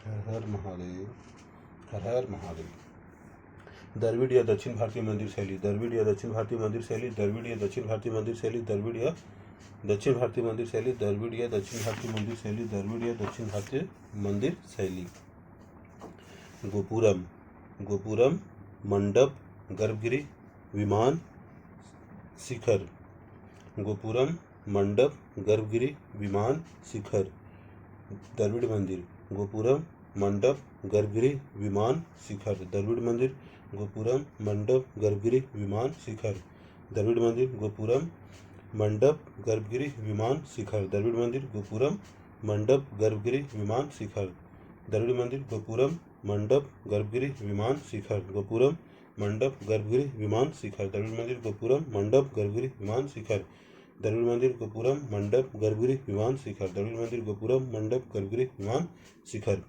हर हर महादेव, हर हर महादेव। द्रविड़ या दक्षिण भारतीय मंदिर शैली, द्रविड़ या दक्षिण भारतीय मंदिर शैली, द्रविड़ या दक्षिण भारतीय मंदिर शैली, द्रविड़ या दक्षिण भारतीय मंदिर शैली, द्रविड़ या दक्षिण भारतीय मंदिर शैली, द्रविड़ या दक्षिण भारतीय मंदिर शैली। गोपुरम, गोपुरम, मंडप, गर्भगृह, विमान, शिखर। गोपुरम, मंडप, गर्भगृह, विमान, शिखर। द्रविड़ मंदिर, गोपुरम, मंडप, गर्भगृह, विमान, शिखर। द्रविड़ मंदिर, गोपुरम, मंडप, गर्भगृह, विमान, शिखर। द्रविड़ मंदिर, गोपुरम, मंडप, गर्भगृह, विमान, शिखर। द्रविड़ मंदिर, गोपुरम, मंडप, गर्भगृह, विमान, शिखर। द्रविड़ मंदिर, गोपुरम, मंडप, गर्भगृह, विमान, शिखर। गोपुरम, मंडप, गर्भगृह, विमान, शिखर। द्रविड़ मंदिर, गोपुरम, मंडप, गर्भगृह, विमान, शिखर। द्रविड़ मंदिर, गोपुरम, मंडप, गर्भगृह, विमान, शिखर। द्रविड़ मंदिर, गोपुरम, मंडप, गर्भगृह, विमान, शिखर।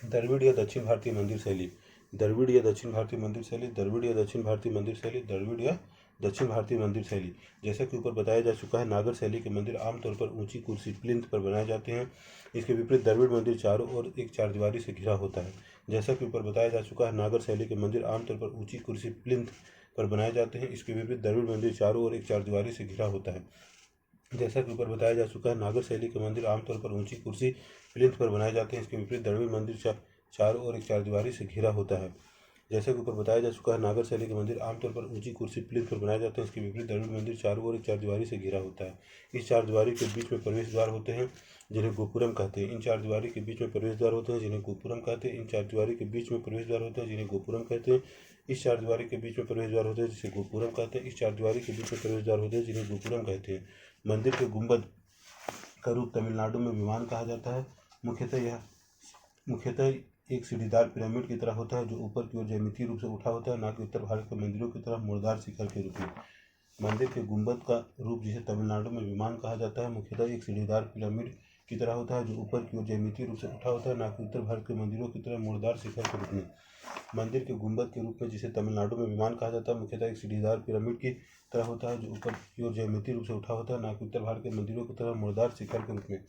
द्रविड़ या दक्षिण भारतीय मंदिर शैली, द्रविड़ या दक्षिण भारतीय मंदिर शैली, द्रविड़ या दक्षिण भारतीय मंदिर शैली, द्रविड़ या दक्षिण भारतीय मंदिर शैली। जैसा कि ऊपर बताया जा चुका है, नागर शैली के मंदिर आमतौर पर ऊंची कुर्सी प्लिंथ पर बनाए जाते हैं। इसके विपरीत द्रविड़ मंदिर चारों ओर एक चारदीवारी से घिरा होता है। जैसा कि ऊपर बताया जा चुका है, नागर शैली के मंदिर आमतौर पर ऊंची कुर्सी प्लिंथ पर बनाए जाते हैं। इसके विपरीत द्रविड़ मंदिर चारों ओर एक चारदीवारी से घिरा होता है। जैसा कि ऊपर बताया जा चुका है, नागर शैली के मंदिर आमतौर पर ऊंची कुर्सी प्लिंथ पर बनाए जाते हैं। इसके विपरीत द्रविड़ मंदिर चारों ओर एक चारदीवारी से घिरा होता है। जैसा कि ऊपर बताया जा चुका है, नागर शैली के मंदिर आमतौर पर ऊंची कुर्सी प्लिंथ पर बनाए जाते हैं। इसके विपरीत द्रविड़ मंदिर चारों ओर एक चारदीवारी से घिरा होता है। इस चारदीवारी के बीच में प्रवेश द्वार होते हैं, जिन्हें गोपुरम कहते हैं। इन चारदीवारी के बीच में प्रवेश द्वार होते हैं, जिन्हें गोपुरम कहते हैं। इन चारदीवारी के बीच में प्रवेश द्वार होते हैं, जिन्हें गोपुरम कहते हैं। इस चारदीवारी के बीच में प्रवेश द्वार होते हैं, जिसे गोपुरम कहते हैं। इस चारदीवारी के बीच में प्रवेश द्वार होते हैं, जिन्हें गोपुरम कहते हैं। मंदिर के गुंबद का रूप तमिलनाडु में विमान कहा जाता है। मुख्यतः एक सीढ़ीदार पिरामिड की तरह होता है, जो ऊपर की ओर ज्यामितीय रूप से उठा होता है, न कि उत्तर भारत के मंदिरों की तरह मुड़दार शिखर के रूप में। मंदिर के गुंबद का रूप, जिसे तमिलनाडु में विमान कहा जाता है, मुख्यतः एक सीढ़ीदार पिरामिड की तरह होता है, जो ऊपर की ओर ज्यामितीय रूप से उठा होता है, न कि उत्तर भारत के मंदिरों की तरह मुड़दार शिखर के रूप में। मंदिर के गुंबद के रूप में, जिसे तमिलनाडु में विमान कहा जाता है, मुख्यतः एक सीढ़ीदार पिरामिड की तरह होता है, जो ऊपर की ओर ज्यामितीय रूप से उठा होता है, न कि उत्तर भारत के मंदिरों की तरह मुड़दार शिखर के रूप में।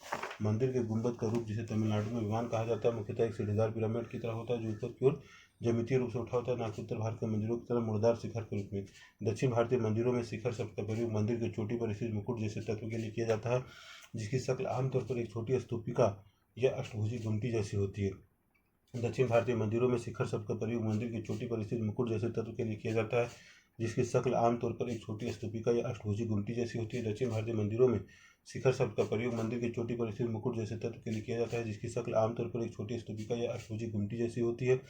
मंदिर के गुंबद का रूप, जिसे तमिलनाडु में विमान कहा जाता है, मुख्यतः एक सीढ़ीदार पिरामिड की तरह होता है, जो ऊपर की ओर ज्यामितीय रूप से उठा होता है, न कि उत्तर भारत के मंदिरों की तरह मुड़दार शिखर के रूप में। दक्षिण भारतीय मंदिरों में शिखर शब्द का प्रयोग मंदिर की चोटी पर स्थित मुकुट जैसे तत्व के लिए किया जाता है, जिसकी शक्ल आमतौर पर एक छोटी स्तूपिका या अष्टभुजी गुमटी जैसी होती है। दक्षिण भारतीय मंदिरों में शिखर शब्द का प्रयोग मंदिर की चोटी पर स्थित मुकुट जैसे तत्व के लिए किया जाता है, जिसकी शक्ल आमतौर पर एक छोटी स्तूपिका या अष्टभुजी गुमटी जैसी होती है। दक्षिण भारतीय मंदिरों में शिखर शब्द का प्रयोग मंदिर की चोटी पर स्थित मुकुट जैसे तत्व के लिए किया जाता है, जिसकी शक्ल आमतौर पर एक छोटी स्तूपिका या अष्टभुजी गुमटी जैसी होती है।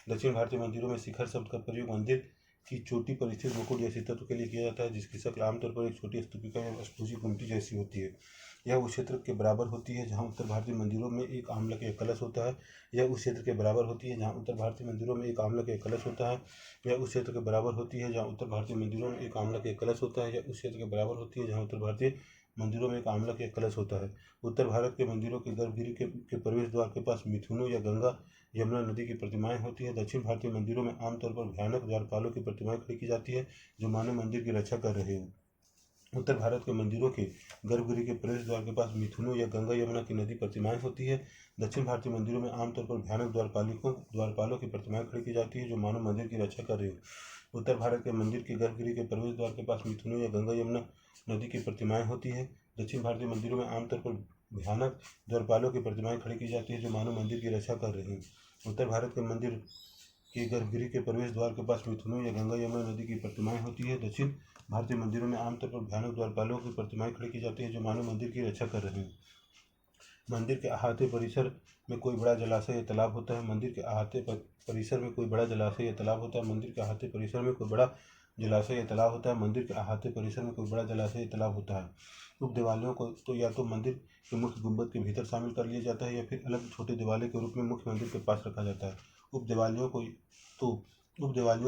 दक्षिण भारतीय मंदिरों में शिखर शब्द का प्रयोग मंदिर की चोटी पर स्थित मुकुट जैसे तत्व के लिए किया जाता है, जिसकी शक्ल आमतौर पर एक छोटी स्तूपिका या अष्टभुजी गुमटी जैसी होती है। यह उस क्षेत्र के बराबर होती है जहाँ उत्तर भारतीय मंदिरों में एक आम्लक या कलश होता है। यह उस क्षेत्र के बराबर होती है जहाँ उत्तर भारतीय मंदिरों में एक आम्लक या कलश होता है। यह उस क्षेत्र के बराबर होती है जहाँ उत्तर भारतीय मंदिरों में एक आम्लक या कलश होता है। यह उस क्षेत्र के बराबर होती है जहाँ उत्तर भारतीय मंदिरों में एक आम्लक या कलश होता है। उत्तर भारत के मंदिरों के गर्भगृह के प्रवेश द्वार के पास मिथुनों या गंगा यमुना नदी की प्रतिमाएं होती है। दक्षिण भारतीय मंदिरों में आमतौर पर भयानक द्वारपालों की प्रतिमाएं खड़ी की जाती है, जो मानव मंदिर की रक्षा कर रहे हो। उत्तर भारत के मंदिरों के गर्भगृह के प्रवेश द्वार के पास मिथुनों या गंगा यमुना की नदी प्रतिमाएं होती है। दक्षिण भारतीय मंदिरों में आमतौर पर भयानक द्वारपालों की प्रतिमाएं खड़ी की जाती है, जो मानव मंदिर की रक्षा कर रही हो। उत्तर भारत के मंदिर के गर्भगृह के प्रवेश द्वार के पास मिथुनों या गंगा यमुना नदी की प्रतिमाएं होती है। दक्षिण भारतीय मंदिरों में आमतौर पर भयानक द्वारपालों की प्रतिमाएं खड़ी की जाती है, जो मानव मंदिर की रक्षा कर रहे हैं। उत्तर भारत के मंदिर के गर्भगृह के प्रवेश द्वार के पास मिथुनों या गंगा यमुना नदी की प्रतिमाएं होती है। दक्षिण भारतीय मंदिरों में आमतौर पर भयानक द्वारपालों की प्रतिमाएं खड़ी की जाती है, जो मानव मंदिर की रक्षा कर रहे हैं। मंदिर के अहाते परिसर में कोई बड़ा जलाशय या तालाब होता है। मंदिर के अहाते परिसर में कोई बड़ा जलाशय या तालाब होता है। मंदिर के अहाते परिसर में कोई बड़ा जलाशय या तालाब होता है। मंदिर के अहाते परिसर में कोई बड़ा जलाशय या तालाब होता है। उप देवालयों को तो या तो मंदिर के मुख्य गुंबद के भीतर शामिल कर लिया जाता है, या फिर अलग छोटे देवालय के रूप में मुख्य मंदिर के पास रखा जाता है। उप देवालयों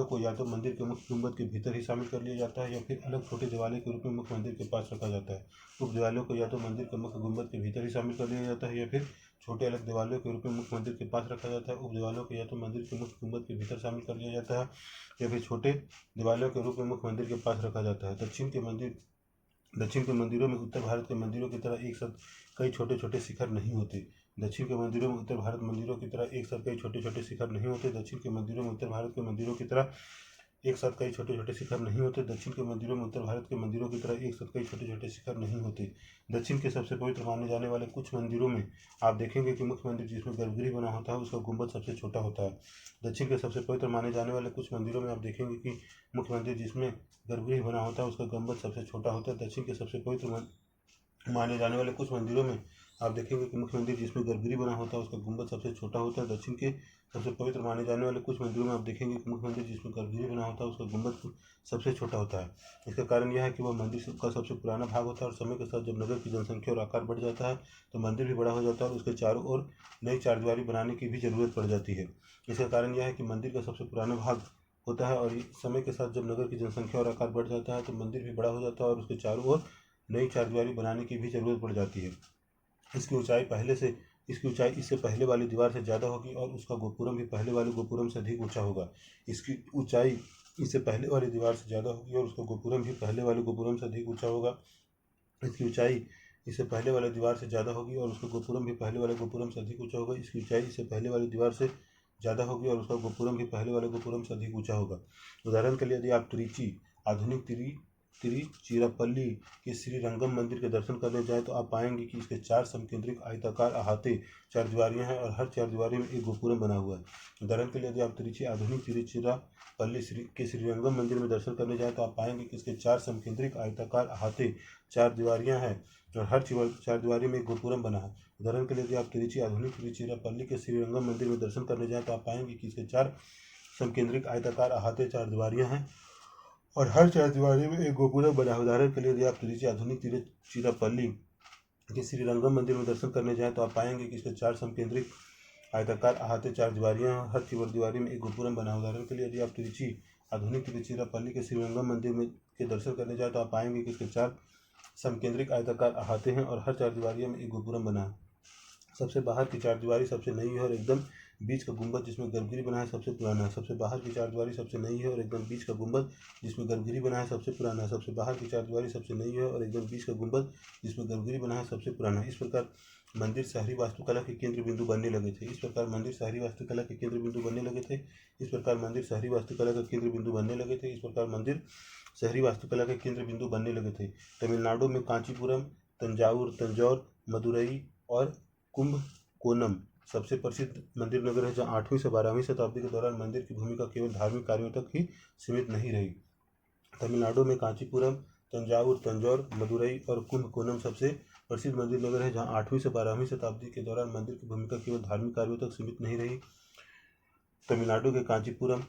को या तो मंदिर के मुख्य गुंबद के भीतर ही शामिल कर लिया जाता है, या फिर अलग छोटे देवालय के रूप में मुख्य मंदिर के पास रखा जाता है। उप देवालयों को या तो मंदिर के मुख्य गुंबद के भीतर ही शामिल कर लिया जाता है, या फिर छोटे अलग देवालयों के रूप में मुख्य मंदिर के पास रखा जाता है। उप देवालयों को या तो मंदिर के मुख्य गुंबद के भीतर शामिल कर लिया जाता है, या फिर छोटे देवालयों के रूप में मुख्य मंदिर के पास रखा जाता है। दक्षिण के मंदिरों में उत्तर भारत के मंदिरों की तरह एक साथ कई छोटे छोटे शिखर नहीं होते। दक्षिण के मंदिरों में उत्तर भारत मंदिरों की तरह एक साथ कई छोटे छोटे शिखर नहीं होते। दक्षिण के मंदिरों में उत्तर भारत के मंदिरों की तरह एक साथ कई छोटे छोटे शिखर नहीं होते। दक्षिण के मंदिरों में उत्तर भारत के मंदिरों की तरह एक साथ कई छोटे छोटे शिखर नहीं होते। दक्षिण के सबसे पवित्र माने जाने वाले कुछ मंदिरों में आप देखेंगे कि मुख्य मंदिर जिसमें गर्भगृह बना होता है उसका गुंबद सबसे छोटा होता है। दक्षिण के सबसे पवित्र माने जाने वाले कुछ मंदिरों में आप देखेंगे कि मुख्य मंदिर जिसमें गर्भगृह बना होता है उसका गुंबद सबसे छोटा होता है। दक्षिण के सबसे पवित्र माने जाने वाले कुछ मंदिरों में आप देखेंगे कि मुख्य मंदिर जिसमें गर्भगृह बना होता है उसका गुंबद सबसे छोटा होता है। दक्षिण के सबसे पवित्र माने जाने वाले कुछ मंदिरों में आप देखेंगे कि मुख्य मंदिर जिसमें गर्भगृह बना होता है उसका गुंबद सबसे छोटा होता है। इसका कारण यह है कि वह मंदिर का सबसे पुराना भाग होता है और समय के साथ जब नगर की जनसंख्या और आकार बढ़ जाता है तो मंदिर भी बड़ा हो जाता है और उसके चारों ओर नई चारदीवारी बनाने की भी जरूरत पड़ जाती है। इसका कारण यह है कि मंदिर का सबसे पुराना भाग होता है और समय के साथ जब नगर की जनसंख्या और आकार बढ़ जाता है तो मंदिर भी बड़ा हो जाता है और उसके चारों ओर नई चारदीवारी बनाने की भी जरूरत पड़ जाती है। इसकी ऊंचाई इससे पहले वाली दीवार से ज़्यादा होगी और उसका गोपुरम भी पहले वाले गोपुरम से अधिक ऊंचा होगा। इसकी ऊंचाई इससे पहले वाली दीवार से ज़्यादा होगी और उसका गोपुरम भी पहले वाले गोपुरम से अधिक ऊंचा होगा। इसकी ऊंचाई इससे पहले वाली दीवार से ज़्यादा होगी और उसका गोपुरम भी पहले वाले गोपुरम से अधिक ऊंचा होगा। इसकी ऊंचाई इससे पहले वाली दीवार से ज़्यादा होगी और उसका गोपुरम भी पहले वाले गोपुरम से अधिक ऊंचा होगा। उदाहरण के लिए यदि आप आधुनिक तिरुचिरापल्ली के श्रीरंगम मंदिर के दर्शन करने जाएं तो आप पाएंगे कि इसके 4 समकेंद्रिक आयताकार अहाते चारदीवारियां हैं और हर चारदीवारी में एक गोपुरम बना हुआ है। उदाहरण के लिए यदि आप आधुनिक तिरुचिरापल्ली के श्रीरंगम मंदिर में दर्शन करने जाएं तो आप पाएंगे कि इसके 4 समकेंद्रिक आयताकार अहाते चारदीवारियां हैं और हर चारदीवारी में एक गोपुरम बना है। उदाहरण के लिए यदि आप आधुनिक तिरुचिरापल्ली के श्रीरंगम मंदिर में दर्शन करने जाएं तो आप पाएंगे कि इसके 4 समकेंद्रिक आयताकार अहाते चारदीवारियां हैं और हर चारदीवारी में एक गोपुरम बना है। उदाहरण के लिए यदि आप आधुनिक तिरुचिरापल्ली के श्रीरंगम मंदिर में दर्शन करने जाएं तो आप पाएंगे कि इसके 4 समकेंद्रिक आयताकार अहाते चारदीवारियां हैं, हर चारदीवारी में एक गोपुरम बना है। उदाहरण के लिए यदि आप आधुनिक तिरुचिरापल्ली के श्रीरंगम मंदिर में के दर्शन करने जाएं तो आप पाएंगे कि इसके 4 समकेंद्रिक आयताकार अहाते हैं और हर चारदीवारियों में एक गोपुरम बना है। सबसे बाहर की चारदीवारी सबसे नई है और एकदम बीच का गुंबद जिसमें गर्भगृह बना है सबसे पुराना है। सबसे बाहर की चारदीवारी सबसे नई है और एकदम बीच का गुंबद जिसमें गर्भगृह बना है सबसे पुराना है। सबसे बाहर की चारदीवारी सबसे नई है और एकदम बीच का गुंबद जिसमें गर्भगृह बना है सबसे पुराना है। इस प्रकार मंदिर शहरी वास्तुकला के केंद्र बिंदु बनने लगे थे। इस प्रकार मंदिर शहरी वास्तुकला के केंद्र बिंदु बनने लगे थे। इस प्रकार मंदिर शहरी वास्तुकला का केंद्र बिंदु बनने लगे थे। इस प्रकार मंदिर शहरी वास्तुकला के केंद्र बिंदु बनने लगे थे। तमिलनाडु में कांचीपुरम, तंजौर, मदुरई और कुंभकोणम सबसे प्रसिद्ध मंदिर नगर है, जहाँ 8वीं से 12वीं शताब्दी के दौरान मंदिर की भूमिका केवल धार्मिक कार्यों तक ही सीमित नहीं रही। तमिलनाडु में कांचीपुरम, तंजौर, मदुरई और कुंभकोणम सबसे प्रसिद्ध मंदिर नगर है, जहाँ 8वीं से 12वीं शताब्दी के दौरान मंदिर की भूमिका केवल धार्मिक कार्यों तक सीमित नहीं रही। तमिलनाडु के कांचीपुरम,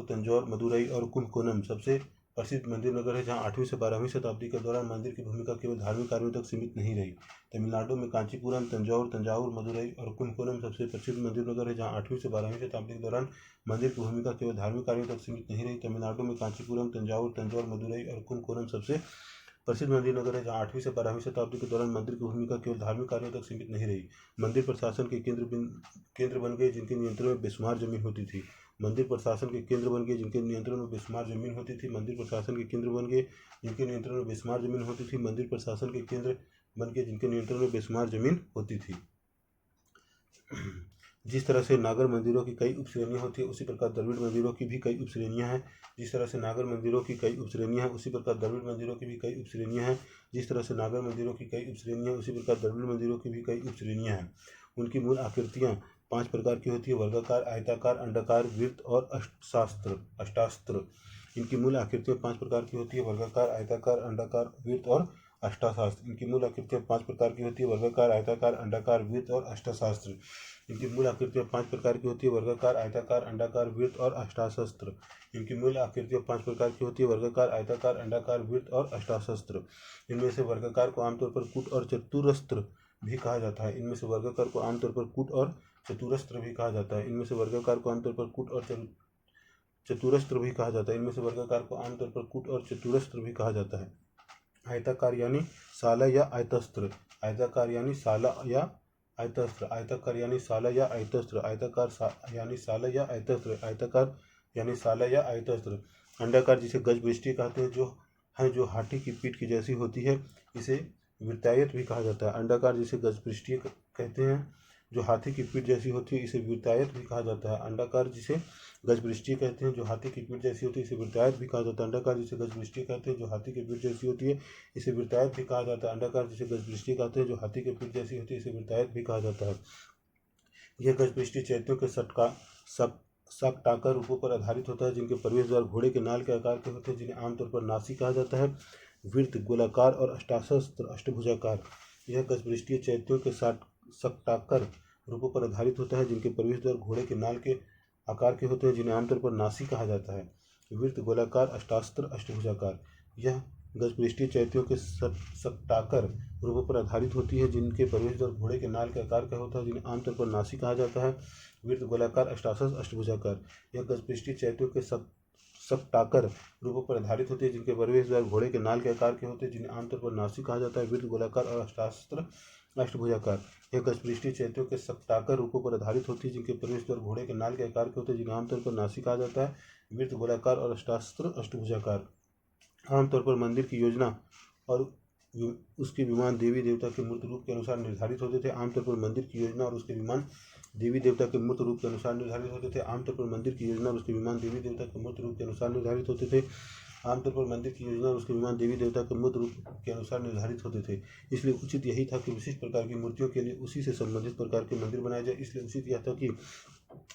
तंजौर, मदुरई और कुंभकोणम सबसे प्रसिद्ध मंदिर नगर है, जहाँ 8वीं से 12वीं शताब्दी के दौरान मंदिर की भूमिका केवल धार्मिक कार्यों तक सीमित नहीं रही। तमिलनाडु में कांचीपुरम, तंजौर, मदुरई और कुंभकोणम सबसे प्रसिद्ध मंदिर नगर है, जहाँ 8वीं से 12वीं शताब्दी के दौरान मंदिर की भूमिका केवल धार्मिक कार्यों तक सीमित नहीं रही। तमिलनाडु में कांचीपुरम, तंजौर, मदुरई और कुंभकोणम सबसे प्रसिद्ध मंदिर नगर है, जहाँ 8वीं से 12वीं शताब्दी के दौरान मंदिर की भूमिका केवल धार्मिक कार्यों तक सीमित नहीं रही। मंदिर प्रशासन के केंद्र बन गए जिनके नियंत्रण में बेशुमार जमीन होती थी। मंदिर प्रशासन के केंद्र बन गए जिनके नियंत्रण में बेशुमार जमीन होती थी। मंदिर प्रशासन के केंद्र बन गए जिनके नियंत्रण में बेशुमार जमीन होती थी। मंदिर प्रशासन के केंद्र बन गए जिनके नियंत्रण में बेशुमार जमीन होती थी। जिस तरह से नागर मंदिरों की कई उपश्रेणियाँ होती है उसी प्रकार द्रविड़ मंदिरों की भी कई उपश्रेणियाँ हैं। जिस तरह से नागर मंदिरों की कई उपश्रेणियाँ हैं उसी प्रकार द्रविड़ मंदिरों की भी कई उपश्रेणियाँ हैं। जिस तरह से नागर मंदिरों की कई उपश्रेणियाँ हैं उसी प्रकार द्रविड़ मंदिरों की भी कई उपश्रेणियाँ हैं। उनकी मूल आकृतियाँ 5 प्रकार की होती है: वर्गाकार, आयताकार, अंडाकार, वृत्त और अष्टास्त्र। इनकी मूल आकृतियाँ 5 प्रकार की होती है: वर्गाकार, आयताकार, अंडाकार, वृत्त और अष्टाशास्त्र। इनकी मूल आकृतियाँ 5 प्रकार की होती है: वर्गाकार, आयताकार, अंडाकार, वृत्त और अष्टाशास्त्र। इनकी मूल आकृतियाँ 5 प्रकार की होती है: वर्गाकार, आयताकार, अंडाकार, वृत्त और अष्टाशस्त्र। इनकी मूल आकृतियाँ 5 प्रकार की होती है: वर्गाकार, आयताकार, अंडाकार, वृत्त और अष्टाशस्त्र। इनमें से वर्गाकार को आमतौर पर कूट और चतुरस्त्र भी कहा जाता है। इनमें से वर्गाकार को आमतौर पर कूट और चतुरस्त्र भी कहा जाता है। इनमें से वर्गाकार को आमतौर पर कूट और चतुरस्त्र भी कहा जाता है। इनमें से वर्गाकार को आमतौर पर कूट और चतुरस्त्र भी कहा जाता है। आयताकार यानी साला या आयतस्त्र। आयताकार यानी साला या आयतस्त्र। आयताकार यानी साला या आयतस्त्र। आयताकार यानी साला या आयतस्त्र। आयताकार यानी साला या आयतस्त्र। अंडाकार जिसे गजपृष्ठीय कहते हैं जो हाथी की पीठ की जैसी होती है, इसे वृत्तायत भी कहा जाता है। अंडाकार जिसे गजपृष्ठीय कहते हैं जो हाथी की पीठ जैसी होती है इसे वृत्तायत भी कहा जाता है। अंडाकार जिसे गजपृष्ठीय कहते हैं, जो हाथी की पीठ जैसी होती है इसे वृत्तायत भी कहा जाता है। अंडाकार जिसे गजपृष्ठीय कहते हैं, जो हाथी की पीठ जैसी होती है इसे वृत्तायत भी कहा जाता है। अंडाकार जिसे गजपृष्ठीय कहते हैं, जो हाथी की पीठ जैसी होती है इसे वृत्तायत भी कहा जाता है। यह गजपृष्ठीय चैत्यों के शकटाकार रूपों पर आधारित होता है, जिनके प्रवेश द्वार घोड़े के नाल के आकार के होते हैं, जिन्हें आमतौर पर नासी कहा जाता है। वृत्त, गोलाकार और अष्टाशस्त्र अष्टभुजाकार। यह गजपृष्ठीय चैत्यों के शकटाकार रूपों पर आधारित होता है, जिनके प्रवेश द्वार घोड़े के नाल के आकार के होते हैं, जिन्हें आमतौर पर नासी कहा जाता है। वृत्त, गोलाकार, अष्टास्त्र अष्टभुजाकार। यह गजपृष्ठीय चैत्यों के शकटाकार रूपों पर आधारित होती है, जिनके प्रवेश द्वार घोड़े के नाल के आकार का होता है, जिन्हें आमतौर पर नासी कहा जाता है। वृत्त, गोलाकार, अष्टाशस्त्र अष्टभुजाकार। यह गजपृष्ठीय चैत्यों के शकटाकार रूपों पर आधारित होती है, जिनके प्रवेश द्वार घोड़े के नाल के आकार के होते हैं, जिन्हें आमतौर पर नासी कहा जाता है। वृत्त, गोलाकार और अष्टास्त्र अष्टभुजाकार। यह गजपृष्ठीय चैत्यों के शकटाकार रूपों पर आधारित होती है, जिनके प्रवेश द्वार घोड़े के नाल के आकार के होते हैं, जिन्हें आमतौर पर नासी कहा जाता है। वृत्त, गोलाकार और अष्टास्त्र अष्टभुजाकार। आमतौर पर मंदिर की योजना और उसके विमान देवी देवता के मूर्त रूप के अनुसार निर्धारित होते थे। आमतौर पर मंदिर की योजना और उसके विमान देवी देवता के मूर्त रूप के अनुसार निर्धारित होते थे। आमतौर पर मंदिर की योजना और उसके विमान देवी देवता के मूर्त रूप के अनुसार निर्धारित होते थे। आमतौर पर मंदिर की योजना और उसके विमान देवी देवता के मूर्त रूप के अनुसार निर्धारित होते थे। इसलिए उचित यही था कि विशिष्ट प्रकार की मूर्तियों के लिए उसी से संबंधित प्रकार के मंदिर बनाए जाए। इसलिए उचित यह था कि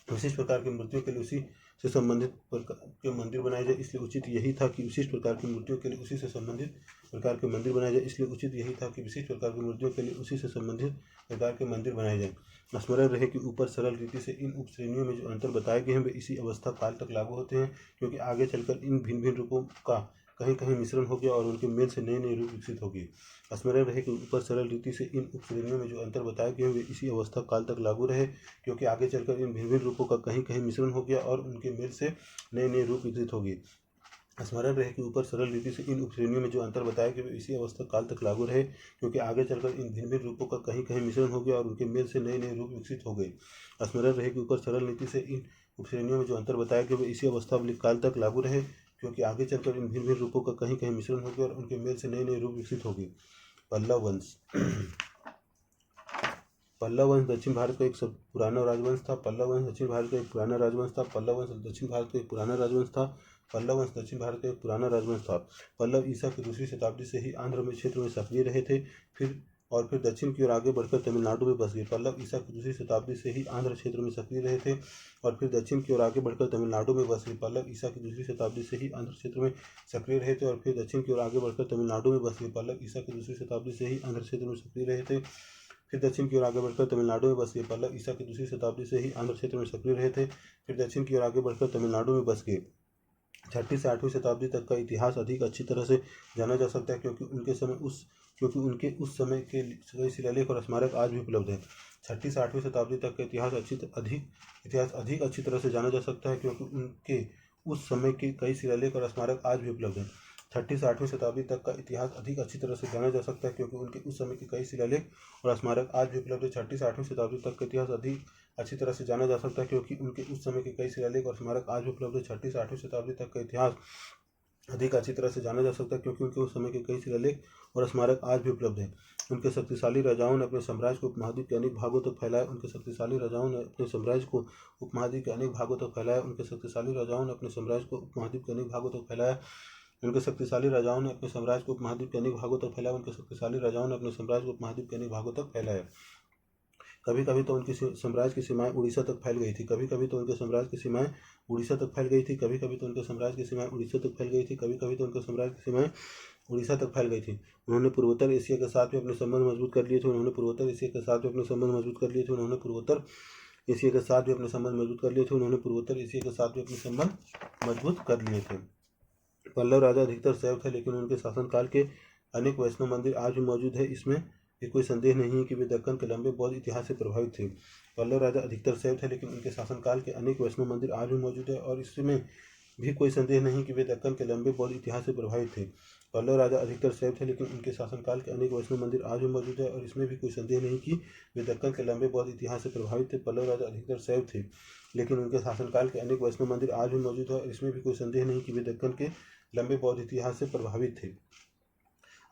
विशिष्ट प्रकार की मूर्तियों के लिए उसी से संबंधित प्रकार के मंदिर बनाए जाए। इसलिए उचित यही था कि विशिष्ट प्रकार की मूर्तियों के लिए उसी से संबंधित प्रकार के मंदिर बनाए जाए। इसलिए उचित यही था कि विशिष्ट प्रकार की मूर्तियों के लिए उसी से संबंधित प्रकार के मंदिर बनाए जाए। स्मरण रहे कि ऊपर सरल रीति से इन उपश्रेणियों में जो अंतर बताए गए हैं वे इसी अवस्था काल तक लागू होते हैं, क्योंकि आगे चलकर इन भिन्न भिन्न रूपों का कहीं कहीं मिश्रण हो गया और उनके मेल से नए नए रूप विकसित हो गए। स्मरण रहे कि ऊपर सरल रीति से इन उपश्रेणियों में जो अंतर बताए गए हैं वे इसी अवस्था काल तक लागू रहे, क्योंकि आगे चलकर इन भिन्न भिन्न रूपों का कहीं कहीं मिश्रण हो गया और उनके मेल से नए नए रूप विकसित हो गए। स्मरण रहे कि ऊपर सरल रीति से इन उपश्रेणियों में जो अंतर बताए गए वे इसी अवस्था काल तक लागू रहे, क्योंकि आगे चलकर इन भिन्न भिन्न रूपों का कहीं कहीं मिश्रण हो गया और उनके मेल से नए नए रूप विकसित हो गए। स्मरण रहे कि ऊपर सरल रीति से इन उपश्रेणियों में जो अंतर बताए गए वे इसी अवस्था काल तक लागू रहे, क्योंकि आगे चलकर इन भिन्न भिन्न रूपों का कहीं कहीं मिश्रण हो गया और उनके मेल से नए नए रूप विकसित हो गए। पल्लव वंश। पल्लव वंश दक्षिण भारत का एक पुराना राजवंश था। पल्लव वंश दक्षिण भारत का एक पुराना राजवंश था। पल्लव वंश दक्षिण भारत का एक पुराना राजवंश था। पल्लव वंश दक्षिण भारत का एक पुराना राजवंश था। पल्लव ईसा की दूसरी शताब्दी से ही आंध्र में क्षेत्र में सक्रिय रहे थे, फिर दक्षिण की ओर आगे बढ़कर तमिलनाडु में बस गए। पल्लव ईसा की दूसरी शताब्दी से ही आंध्र क्षेत्र में सक्रिय रहे थे और फिर दक्षिण की ओर आगे बढ़कर तमिलनाडु में बस गए। पल्लव ईसा की दूसरी शताब्दी से ही आंध्र क्षेत्र में सक्रिय रहे थे और फिर दक्षिण की ओर आगे बढ़कर तमिलनाडु में बस गए। पल्लव ईसा की दूसरी शताब्दी से ही आंध्र क्षेत्र में सक्रिय रहे थे, फिर दक्षिण की ओर आगे बढ़कर तमिलनाडु में बस गए। पल्लव ईसा की दूसरी शताब्दी से ही आंध्र क्षेत्र में सक्रिय रहे थे, फिर दक्षिण की ओर आगे बढ़कर तमिलनाडु में बस गए। 6वीं से 8वीं शताब्दी तक का इतिहास अधिक अच्छी तरह से जाना जा सकता है, क्योंकि उनके उस समय के कई शिलालेख और स्मारक आज भी उपलब्ध हैं। 6वीं से 8वीं शताब्दी तक का इतिहास अधिक अच्छी तरह से जाना जा सकता है, क्योंकि उनके उस समय के कई शिलालेख और स्मारक आज भी उपलब्ध हैं। 6वीं से 8वीं शताब्दी तक का इतिहास अधिक अच्छी तरह से जाना जा सकता है, क्योंकि उनके उस समय के कई शिलालेख और स्मारक आज भी उपलब्ध है। 6वीं से 8वीं शताब्दी तक का इतिहास अधिक अच्छी तरह से जाना जा सकता है, क्योंकि उनके उस समय के कई शिलालेख और स्मारक आज भी उपलब्ध है। 6वीं से 8वीं शताब्दी तक का इतिहास अधिक अच्छी तरह से जाना जा सकता है, क्योंकि उनके उस समय के कई शिलालेख और स्मारक आज भी उपलब्ध हैं। उनके शक्तिशाली राजाओं ने अपने साम्राज्य को उपमहाद्वीप के अनेक भागों तक फैलाया। उनके शक्तिशाली राजाओं ने अपने साम्राज्य को उपमहाद्वीप के अनेक भागों तक फैलाया। उनके शक्तिशाली राजाओं ने अपने साम्राज्य को उपमहाद्वीप के अनेक भागों तक फैलाया। उनके शक्तिशाली राजाओं ने अपने साम्राज्य को उपमहाद्वीप के अनेक भागों तक फैलाया। उनके शक्तिशाली राजाओं ने अपने साम्राज्य को उपमहाद्वीप के अनेक भागों तक फैलाया। कभी कभी तो उनके साम्राज्य की सीमाएं उड़ीसा तक फैल गई थी। कभी कभी तो उनके साम्राज्य की सीमाएं उड़ीसा तक फैल गई थी। कभी कभी तो उनके साम्राज्य की सीमाएं उड़ीसा तक फैल गई थी। कभी कभी तो उनके साम्राज्य की सीमाएं उड़ीसा तक फैल गई थी। उन्होंने पूर्वोत्तर एशिया के साथ भी अपने संबंध मजबूत कर लिए थे। उन्होंने पूर्वोत्तर एशिया के साथ भी अपने संबंध मजबूत कर लिए थे। उन्होंने पूर्वोत्तर एशिया के साथ भी अपने संबंध मजबूत कर लिए थे। उन्होंने पूर्वोत्तर एशिया के साथ भी अपने संबंध मजबूत कर लिए थे। पल्लव राजा अधिकतर शैव थे, लेकिन उनके शासनकाल के अनेक वैष्णव मंदिर आज भी मौजूद है। इसमें भी कोई संदेह नहीं है कि वे दक्कन के लंबे बौद्ध इतिहास से प्रभावित थे। पल्लव राजा अधिकतर शैव थे, लेकिन उनके शासनकाल के अनेक वैष्णव मंदिर आज भी मौजूद है और इसमें भी कोई संदेह नहीं कि वे दक्कन के लंबे बौद्ध इतिहास से प्रभावित थे। पल्लव राजा अधिकतर शैव थे, लेकिन उनके शासनकाल के अनेक वैष्णव मंदिर आज भी मौजूद है और इसमें भी कोई संदेह नहीं कि वे दक्कन के लंबे बौद्ध इतिहास से प्रभावित थे। पल्लव राजा अधिकतर शैव थे, लेकिन उनके शासनकाल के अनेक वैष्णव मंदिर आज भी मौजूद है और इसमें भी कोई संदेह नहीं कि वे दक्कन के लंबे बौद्ध इतिहास से प्रभावित थे।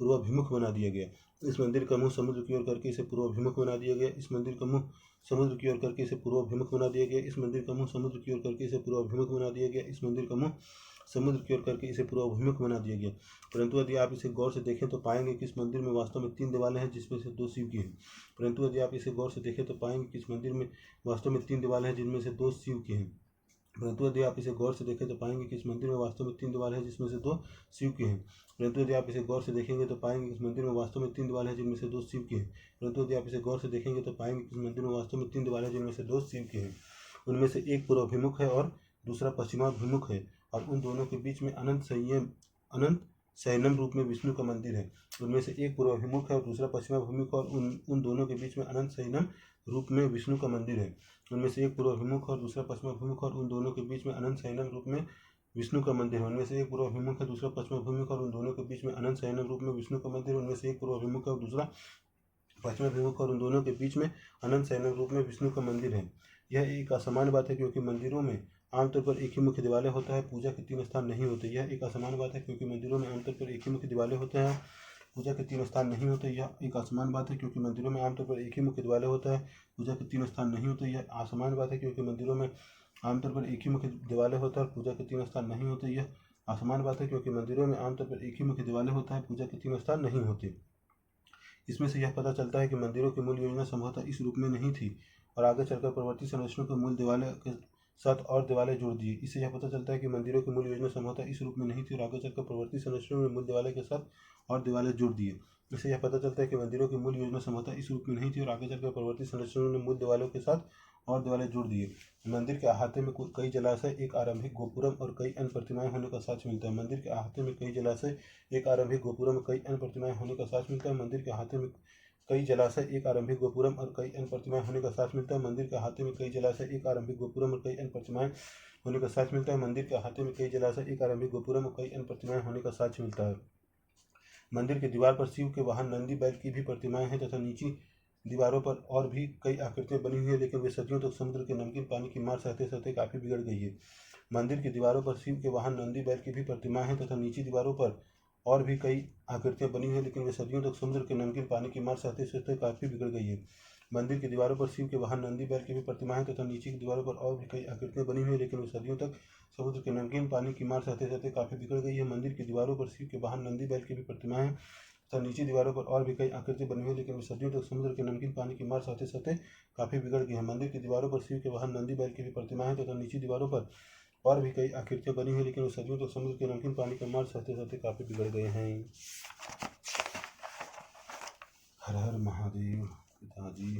पूर्वाभिमुख बना दिया गया। इस मंदिर का मुंह समुद्र की ओर करके इसे पूर्वाभिमुख बना दिया गया। इस मंदिर का मुंह समुद्र की ओर करके इसे पूर्वाभिमुख बना दिया गया। इस मंदिर का मुंह समुद्र की ओर करके इसे पूर्वाभिमुख बना दिया गया। इस मंदिर का मुंह समुद्र की ओर करके इसे पूर्वाभिमुख बना दिया गया। परंतु यदि आप इसे गौर से देखें तो पाएंगे कि इस मंदिर में वास्तव में 3 दीवारें हैं, जिसमें से 2 शिव की हैं। परंतु यदि आप इसे गौर से देखें तो पाएंगे कि इस मंदिर में वास्तव में 3 दीवारें हैं, जिनमें से 2 शिव की हैं। परंतु यदि आप इसे गौर से देखें तो पाएंगे कि इस मंदिर में वास्तव में 3 दीवारें हैं, जिसमें से 2 शिव की हैं। परंतु यदि आप इसे गौर से देखेंगे तो पाएंगे कि इस मंदिर में वास्तव में 3 दीवारें हैं, जिनमें से 2 शिव की हैं। परंतु यदि आप इसे गौर से देखेंगे तो पाएंगे कि इस मंदिर में वास्तव में 3 दीवारें हैं, जिनमें से 2 शिव की हैं। उनमें से एक पूर्वाभिमुख है और दूसरा पश्चिमाभिमुख है, और उन दोनों के बीच में अनंत शयनम रूप में विष्णु का मंदिर है। उनमें से एक पूर्वाभिमुख है और दूसरा पश्चिमाभिमुख, और उन दोनों के बीच में अनंत शयनम रूप में विष्णु का मंदिर है। उनमें से एक पूर्वाभिमुख और दूसरा पश्चिमाभिमुख, और उन दोनों के बीच में अनंत शयनम रूप में विष्णु का मंदिर है। उनमें से एक पूर्वाभिमुख है, दूसरा पश्चिमाभिमुख, और उन दोनों के बीच में अनंत शयनम रूप में विष्णु का मंदिर है। उनमें से एक पूर्वाभिमुख है और दूसरा पश्चिमाभिमुख, और उन दोनों के बीच में अनंत शयनम रूप में विष्णु का मंदिर है। यह एक असामान्य बात है, क्योंकि मंदिरों में आमतौर पर एक ही मुख्य दिवालय होता है, पूजा के 3 स्थान नहीं होते। यह एक असामान्य बात है, क्योंकि मंदिरों में आमतौर पर एक ही मुख्य दिवालय होता है, पूजा के 3 स्थान नहीं होते। यह एक असामान्य बात है, क्योंकि मंदिरों में आमतौर पर एक ही मुख्य दिवालय होता है, पूजा के 3 स्थान नहीं होते। यह असामान्य बात है, क्योंकि मंदिरों में आमतौर पर एक ही मुख्य दिवालय होता है, पूजा के 3 स्थान नहीं होते। यह असामान्य बात है, क्योंकि मंदिरों में आमतौर पर एक ही मुख्य दिवालय होता है, पूजा के 3 स्थान नहीं होते। इसमें से यह पता चलता है कि मंदिरों की मूल योजना संभवतः इस रूप में नहीं थी, और आगे चलकर प्रवर्ती संरचनाओं के मूल दिवालय के साथ और दिवालय जोड़ दिए। इससे यह पता चलता है कि मंदिरों की मूल योजना संभवतः इस रूप में नहीं थी, और आगे चलकर प्रवर्ती संरचनाओं में मूल दिवालय के साथ और दिवालय जोड़ दिए। इससे यह पता चलता है कि मंदिरों की मूल योजना संभवतः इस रूप में नहीं थी, और आगे चलकर प्रवर्ती संरचनाओं ने मूल दिवालों के साथ और दिवालय जोड़ दिए। मंदिर के अहाते में कई जलाशय, एक आरंभिक गोपुरम और कई अन्य प्रतिमाएं होने का साक्ष्य मिलता है। मंदिर के अहाते में कई जलाशय, एक आरंभिक गोपुरम और कई अन्य प्रतिमाएं होने का साक्ष्य मिलता है। मंदिर के अहाते में कई जलाशय, एक आरंभिक गोपुरम और कई अन्य प्रतिमाएं होने का साक्ष्य मिलता है। मंदिर के अहाते में कई जलाशय, एक आरंभिक गोपुरम और कई अन्य प्रतिमाएं होने का साक्ष्य मिलता है। मंदिर के अहाते में कई जलाशय, एक आरंभिक गोपुरम और कई अन्य प्रतिमाएं होने का साक्ष्य मिलता है। मंदिर की दीवार पर शिव के वाहन नंदी बैल की भी प्रतिमाएं हैं, तथा नीचे दीवारों पर और भी कई आकृतियां बनी हुई है, लेकिन वे सदियों तक समुद्र के नमकीन पानी की मार सहते सहते काफी बिगड़ गई है। मंदिर की दीवारों पर शिव के वाहन नंदी बैल की भी प्रतिमाएं हैं, तथा नीचे दीवारों पर और भी कई आकृतियां बनी हुई है, लेकिन वे सदियों तक समुद्र के नमकीन पानी की मार सहते सहते काफी बिगड़ गई है। मंदिर की दीवारों पर शिव के वाहन नंदी बैल की भी प्रतिमाएं हैं, तथा नीचे की दीवारों पर और भी कई आकृतियां बनी हुई है, लेकिन वे सदियों तक समुद्र के नमकीन पानी की मार सहते सहते काफी बिगड़ गई है। मंदिर की दीवारों पर शिव के वाहन नंदी बैल की भी प्रतिमाएं हैं, तथा नीचे दीवारों पर और भी कई आकृति बनी हुई है, लेकिन वे सदियों तक समुद्र के नमकीन पानी की मार सहते सहते काफी बिगड़ गई है। मंदिर की दीवारों पर शिव के वाहन नंदी बैल की भी प्रतिमाएं हैं, तथा नीचे दीवारों पर और भी कई आकृतियां बनी हुई है, लेकिन वे सदियों तक समुद्र के नमकीन पानी की मार सहते सहते काफी बिगड़ गए हैं। हर हर महादेव पिताजी।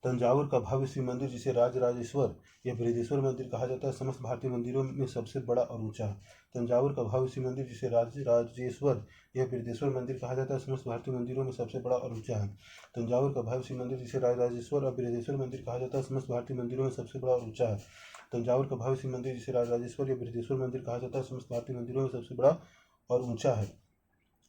तंजावुर का भव्य शिव मंदिर, जिसे राजराजेश्वर या बृहदेश्वर मंदिर कहा जाता है, समस्त भारतीय मंदिरों में सबसे बड़ा और ऊंचा है। तंजावुर का भव्य शिव मंदिर, जिसे राजराजेश्वर या बृहदेश्वर मंदिर कहा जाता है, समस्त भारतीय मंदिरों में सबसे बड़ा और ऊंचा है। तंजावुर का भव्य शिव मंदिर, जिसे राजराजेश्वर और बृहदेश्वर मंदिर कहा जाता है, समस्त भारतीय मंदिरों में सबसे बड़ा और ऊंचा है। तंजावुर का भव्य शिव मंदिर, जिसे राजराजेश्वर या बृहदेश्वर मंदिर कहा जाता है, समस्त भारतीय मंदिरों में सबसे बड़ा और ऊंचा है।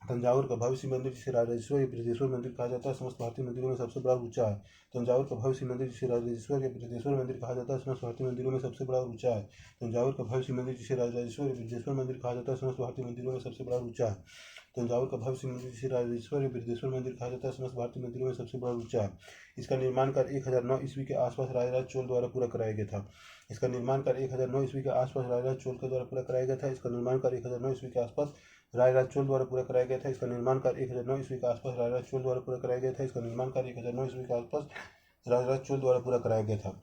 तंजावुर का भव्य शिव मंदिर, जिसे राजराजेश्वर या बृहदेश्वर मंदिर कहा जाता है, समस्त भारतीय मंदिरों में सबसे बड़ा ऊंचा है। तंजावुर का भव्य शिव मंदिर, जिसे राजराजेश्वर या बृहदेश्वर मंदिर कहा जाता है, समस्त भारतीय मंदिरों में सबसे बड़ा ऊंचा है। तंजावुर का भव्य शिव मंदिर, जिसे राजराजेश्वर या बृहदेश्वर मंदिर कहा जाता है, समस्त भारतीय मंदिरों में सबसे बड़ा ऊंचा है। तंजावुर का भव्य शिव मंदिर, जिसे राजराजेश्वर या बृहदेश्वर मंदिर कहा जाता है, समस्त भारतीय मंदिरों में सबसे बड़ा ऊंचा है। इसका निर्माण कार्य 1009 ईस्वी के आसपास राजराज चोल द्वारा पूरा कराया गया था। इसका निर्माण कार्य 1009 ईस्वी के आसपास राजराज चोल के द्वारा पूरा कराया गया था। इसका निर्माण कार्य 1009 ईस्वी के आसपास राजराज चोल द्वारा पूरा कराया गया था। इसका निर्माण कार्य 1009 ईस्वी के आसपास राजराज चोल द्वारा पूरा कराया गया था। इसका निर्माण कार्य 1009 ईस्वी के आसपास राजराज चोल द्वारा पूरा कराया गया था।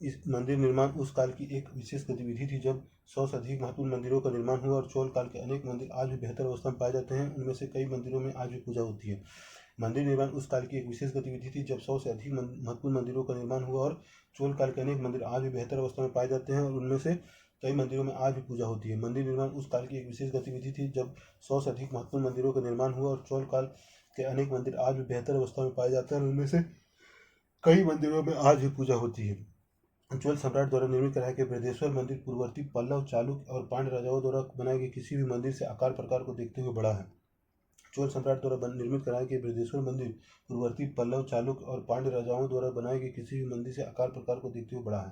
इस मंदिर निर्माण उस काल की एक विशेष गतिविधि थी, जब 100 से अधिक महत्वपूर्ण मंदिरों का निर्माण हुआ, और चोल काल के अनेक मंदिर आज भी बेहतर अवस्था में पाए जाते हैं। उनमें से कई मंदिरों में आज भी पूजा होती है। मंदिर निर्माण उस काल की एक विशेष गतिविधि थी, जब 100 से अधिक महत्वपूर्ण मंदिरों का निर्माण हुआ, और चोल काल के अनेक मंदिर आज भी बेहतर अवस्था में पाए जाते हैं, और उनमें से कई मंदिरों में आज भी पूजा होती है। मंदिर निर्माण उस काल की एक विशेष गतिविधि थी, जब 100 से अधिक महत्वपूर्ण मंदिरों का निर्माण हुआ, और चोल काल के अनेक मंदिर आज भी बेहतर अवस्था में पाए जाते हैं, और उनमें से कई मंदिरों में आज भी पूजा होती है। चोल सम्राट द्वारा निर्मित कराया गया बृहदेश्वर मंदिर पूर्ववर्ती पल्लव, चालुक्य और पांड्य राजाओं द्वारा बनाए गए किसी भी मंदिर से आकार प्रकार को देखते हुए बड़ा है। चोल सम्राट द्वारा निर्मित कराया गया बृहदेश्वर मंदिर पूर्ववर्ती पल्लव, चालुक्य और पांड्य राजाओं द्वारा बनाए गए किसी भी मंदिर से आकार प्रकार को देखते हुए बड़ा है।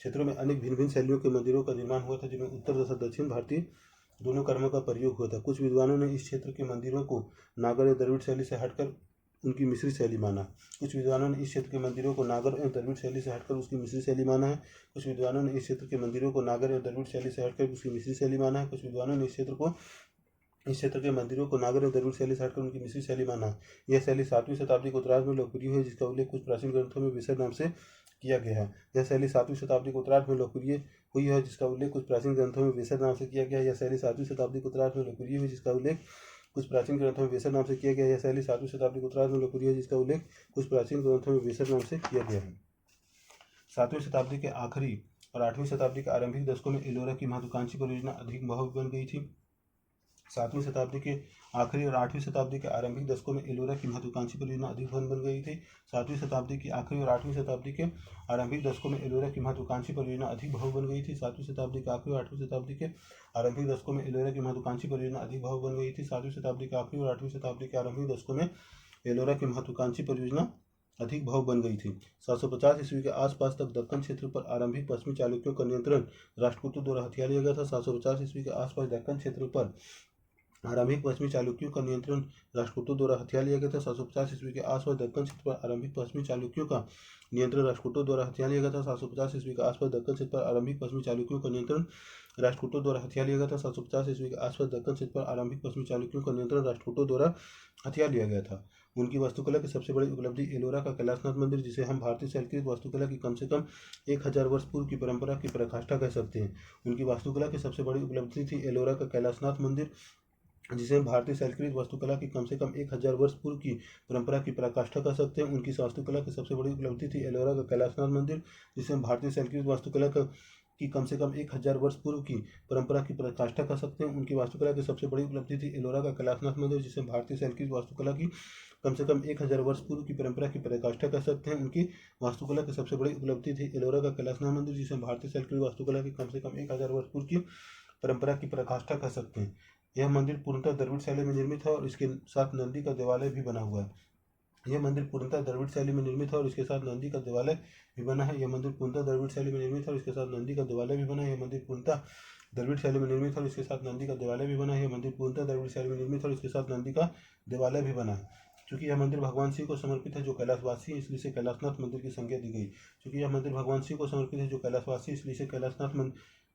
क्षेत्रों में अनेक भिन्न भिन्न शैलियों के मंदिरों का निर्माण हुआ था, जिनमें उत्तर तथा दक्षिण भारतीय दोनों कर्मों का प्रयोग हुआ था। कुछ विद्वानों ने इस क्षेत्र के मंदिरों को नागर या द्रविड़ शैली से हटकर उनकी मिश्रित शैली माना। कुछ विद्वानों ने इस क्षेत्र के मंदिरों को नागर एवं द्रविड़ शैली से हटकर उसकी मिश्रित शैली माना है। कुछ विद्वानों ने इस क्षेत्र के मंदिरों को नागर एवं द्रविड़ शैली से हटकर उसकी मिश्रित शैली माना है। कुछ विद्वानों ने इस क्षेत्र के मंदिरों को नागर एवं द्रविड़ शैली से हटकर उनकी मिश्रित शैली माना है। यह शैली 7वीं शताब्दी के उत्तरार्ध में लोकप्रिय हुई, जिसका उल्लेख कुछ प्राचीन ग्रंथों में विशर नाम से किया गया है। यह शैली 7वीं शताब्दी के उत्तरार्ध में लोकप्रिय हुई है, जिसका उल्लेख कुछ प्राचीन ग्रंथों में विशर नाम से किया गया है। यह शैली 7वीं शताब्दी के उत्तरार्ध में लोकप्रिय हुई, जिसका उल्लेख कुछ प्राचीन ग्रंथों में विशर नाम से किया गया है। यह शैली 7वीं शताब्दी के उत्तरार्ध में लोकप्रिय है, जिसका उल्लेख कुछ प्राचीन ग्रंथों में विशर नाम से किया गया है। 7वीं शताब्दी के आखिरी और 8वीं शताब्दी के आरंभिक दशकों में एलोरा की महत्वाकांक्षी परियोजना अधिक महत्व बन गई थी। 7वीं शताब्दी के आखिरी और 8वीं शताब्दी के आरंभिक दशकों में एलोरा की महत्वाकांक्षी परियोजना अधिक बन गई थी। 7वीं शताब्दी की आखिरी और 8वीं शताब्दी के आरंभिक दशकों में एलोरा की महत्वाकांक्षी परियोजना अधिक भव्य बन गई थी। 7वीं शताब्दी के आखिरी और 8वीं शताब्दी के आरंभिक दशकों में एलोरा की महत्वाकांक्षी परियोजना अधिक भव्य बन गई थी। 7वीं शताब्दी के आखिरी और 8वीं शताब्दी के आरंभिक दशकों में एलोरा की महत्वाकांक्षी परियोजना अधिक भव्य बन गई थी। 750 ईस्वी के आसपास तक दक्कन क्षेत्र पर आरंभिक पश्चिमी चालुक्यों का नियंत्रण राष्ट्रकूटों द्वारा हथिया लिया गया था। 750 ईस्वी के आसपास दक्कन क्षेत्र पर आरंभिक पश्चिमी चालुक्यों का नियंत्रण राष्ट्रकूटों द्वारा हथिया लिया गया था। 750 ईस्वी के आसपास दक्कन क्षेत्र पर आरंभिक पश्चिमी चालुक्यों का नियंत्रण राष्ट्रकूटों द्वारा हथिया लिया गया था। 750 ईस्वी के आसपास दक्कन क्षेत्र पर आरंभिक पश्चिमी चालुक्यों का नियंत्रण राष्ट्रकूटों द्वारा हथिया लिया गया था। 750 ईस्वी के आसपास दक्कन क्षेत्र पर आरंभिक पश्चिमी चालुक्यों का नियंत्रण राष्ट्रकूटों द्वारा हथिया लिया गया था। उनकी वास्तुकला की सबसे बड़ी उपलब्धि एलोरा का कैलाशनाथ मंदिर, जिसे हम भारतीय शैलकृत वास्तुकला की कम से कम 1000 वर्ष पूर्व की परंपरा की पराकाष्ठा कह सकते हैं। उनकी वास्तुकला की सबसे बड़ी उपलब्धि थी एलोरा का कैलाशनाथ मंदिर, जिसे हम भारतीय शैलकृत वास्तुकला की कम से कम 1000 वर्ष पूर्व की परंपरा की पराकाष्ठा कर सकते हैं। उनकी वास्तुकला की सबसे बड़ी उपलब्धि थी एलोरा का कैलाशनाथ मंदिर, जिसे हम भारतीय शैलकृत वास्तुकला की कम से कम 1000 वर्ष पूर्व की परंपरा की पराकाष्ठा कर सकते हैं। उनकी वास्तुकला की सबसे बड़ी उपलब्धि थी एलोरा का कैलाशनाथ मंदिर, जिसे भारतीय शैलकृत वास्तुकला की कम से कम 1000 वर्ष पूर्व की परंपरा की पराकाष्ठा कर सकते हैं। उनकी वास्तुकला की सबसे बड़ी उपलब्धि थी एलोरा का कैलाशनाथ मंदिर, जिसे भारतीय शैलकृत वास्तुकला की कम से कम 1000 वर्ष पूर्व की परंपरा की पराकाष्ठा कर सकते हैं। यह मंदिर पूर्णतः द्रविड़ शैली में निर्मित है और इसके साथ नंदी का देवालय भी बना हुआ है। यह मंदिर पूर्णतः द्रविड़ शैली में निर्मित है और इसके साथ नंदी का देवालय भी बना है। यह मंदिर पूर्णतः द्रविड़ शैली में निर्मित है और इसके साथ नंदी का देवालय भी बना है। यह मंदिर पूर्णतः द्रविड़ शैली में निर्मित है और इसके साथ नंदी का देवालय भी बना है। यह मंदिर पूर्णतः द्रविड़ शैली में निर्मित है और इसके साथ नंदी का देवालय भी बना है। चूँकि यह मंदिर भगवान शिव को समर्पित है जो कैलाशवासी है, इसलिए इसे कैलाशनाथ मंदिर की संज्ञा दी गई। चूँकि यह मंदिर भगवान शिव को समर्पित है जो कैलाशवासी, इसलिए इसे कैलाशनाथ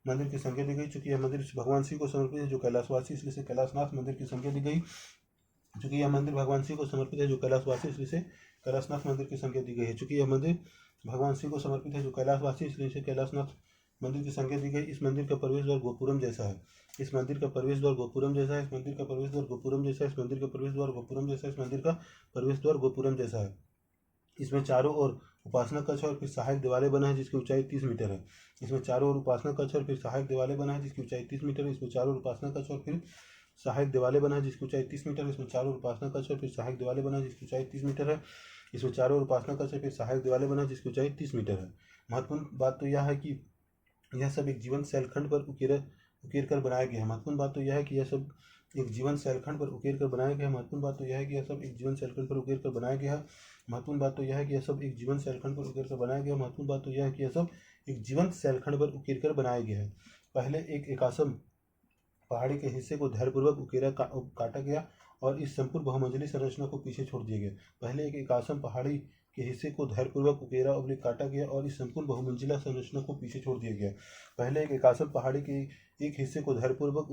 मंदिर की संज्ञा दी गई। चूँकि यह मंदिर भगवान शिव को समर्पित है जो कैलाशवासी, इसलिए इसे कैलाशनाथ मंदिर की संज्ञा दी गई। चूँकि यह मंदिर भगवान शिव को समर्पित है जो कैलाशवासी, इसलिए इसे कैलाशनाथ मंदिर की संज्ञा दी गई है। चूँकि यह मंदिर भगवान शिव को समर्पित है जो कैलाशवासी, इसलिए इसे कैलाशनाथ मंदिर की संज्ञा दी गई। इस मंदिर का प्रवेश द्वार गोपुरम जैसा है। इस मंदिर का प्रवेश द्वार गोपुरम जैसा है। इस मंदिर का प्रवेश द्वार गोपुरम जैसा है। इस मंदिर का प्रवेश द्वार गोपुरम जैसा है। इस मंदिर का प्रवेश द्वार गोपुरम जैसा है। इसमें चारों ओर उपासना कक्ष और फिर सहायक दिवाले बना है, जिसकी ऊंचाई 30 मीटर है। इसमें चारों ओर उपासना कक्ष और फिर सहायक दिवाले बना है, जिसकी ऊंचाई 30 मीटर है। इसमें चारों ओर उपासना कक्ष और फिर सहायक दिवाले बना है, जिसकी ऊंचाई 30 मीटर है। इसमें चारों ओर उपासना कक्ष और फिर सहायक दिवाले बना है, जिसकी ऊंचाई 30 मीटर है। इसमें चारों ओर उपासना कक्ष और फिर सहायक दिवाले बना है, जिसकी ऊंचाई 30 मीटर है। महत्वपूर्ण बात तो यह है कि यह सब एक जीवन शैलखंड पर उकेर कर बनाया गया है। महत्वपूर्ण बात तो यह है कि यह सब एक जीवन शैलखंड पर उकेर कर बनाया गया है। महत्वपूर्ण बात तो यह है कि यह सब एक जीवन शैलखंड पर उकेर कर बनाया गया है। महत्वपूर्ण बात तो यह है कि यह सब एक जीवन शैलखंड पर उकेर कर बनाया गया है। महत्वपूर्ण बात तो यह है कि यह सब एक जीवन शैलखंड पर उकेर कर बनाया गया है। पहले एक एकासम पहाड़ी के हिस्से को धैर्यपूर्वक काटा गया और इस संपूर्ण बहुमंजिली संरचना को पीछे छोड़ दिया गया। पहले एक एकासम पहाड़ी के हिस्से को धैर्यपूर्वक काटा गया और इस संपूर्ण बहुमंजिला संरचना को पीछे छोड़ दिया गया। पहले एक एकासम पहाड़ी के एक हिस्से को धैर्यपूर्वक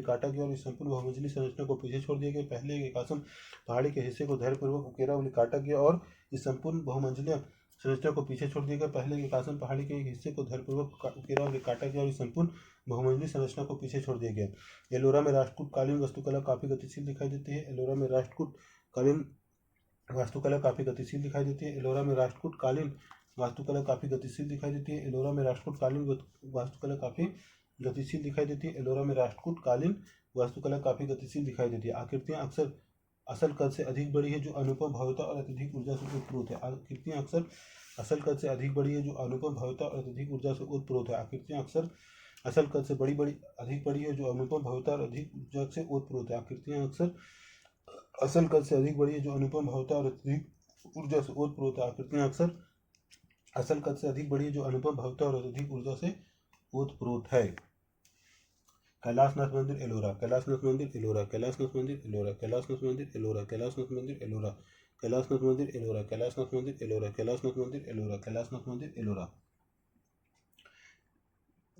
काटा गया और इस संपूर्ण बहुमंजिली संरचना को पीछे छोड़ दिया गया। पहले एक एकासम पहाड़ी के हिस्से को धैर्यपूर्वक काटा गया और इस संपूर्ण बहुमंजिला संरचना को पीछे छोड़ दिया गया। पहले एक आसन पहाड़ी के एक हिस्से को धैर्यपूर्वक काटा गया और इस संपूर्ण बहुमंजिली संरचना को पीछे छोड़ दिया गया। एलोरा में राष्ट्रकूट कालीन वास्तुकला काफी गतिशील दिखाई देती है। एलोरा में राष्ट्रकूट कालीन वास्तुकला काफी गतिशील दिखाई देती है। एलोरा में राष्ट्रकूट कालीन वास्तुकला काफी गतिशील दिखाई देती है। एलोरा में राष्ट्रकूट कालीन वास्तुकला काफी गतिशील दिखाई देती है। एलोरा में राष्ट्रकूट कालीन वास्तुकला काफी गतिशील दिखाई देती है। आकृतियां अक्सर असल कद से अधिक बड़ी है जो अनुपम भव्यता और अत्यधिक ऊर्जा से उत्प्रोत है। आकृतियां अक्सर असल कद से अधिक बड़ी है जो अनुपम भव्यता और अत्यधिक ऊर्जा से उत्प्रोत है। आकृतियां अक्सर असल कद से अधिक बड़ी है जो अनुपम भव्यता और अधिक ऊर्जा से उत्प्रोत है। आकृतियां अक्सर असल कद से अधिक बड़ी है जो अनुपम भव्यता और अत्यधिक ऊर्जा से उत्प्रोत है। आकृतियां अक्सर असल कद से अधिक बड़ी है, जो अनुपम भव्यता और अधिक ऊर्जा से ओतप्रोत है। कैलाशनाथ मंदिर एलोरा, कैलाशनाथ मंदिर एलोरा, कैलाशनाथ मंदिर एलोरा, कैलाशनाथ मंदिर एलोरा, कैलाशनाथ मंदिर एलोरा, कैलाशनाथ मंदिर एलोरा, कैलाशनाथ मंदिर एलोरा, कैलाशनाथ मंदिर एलोरा,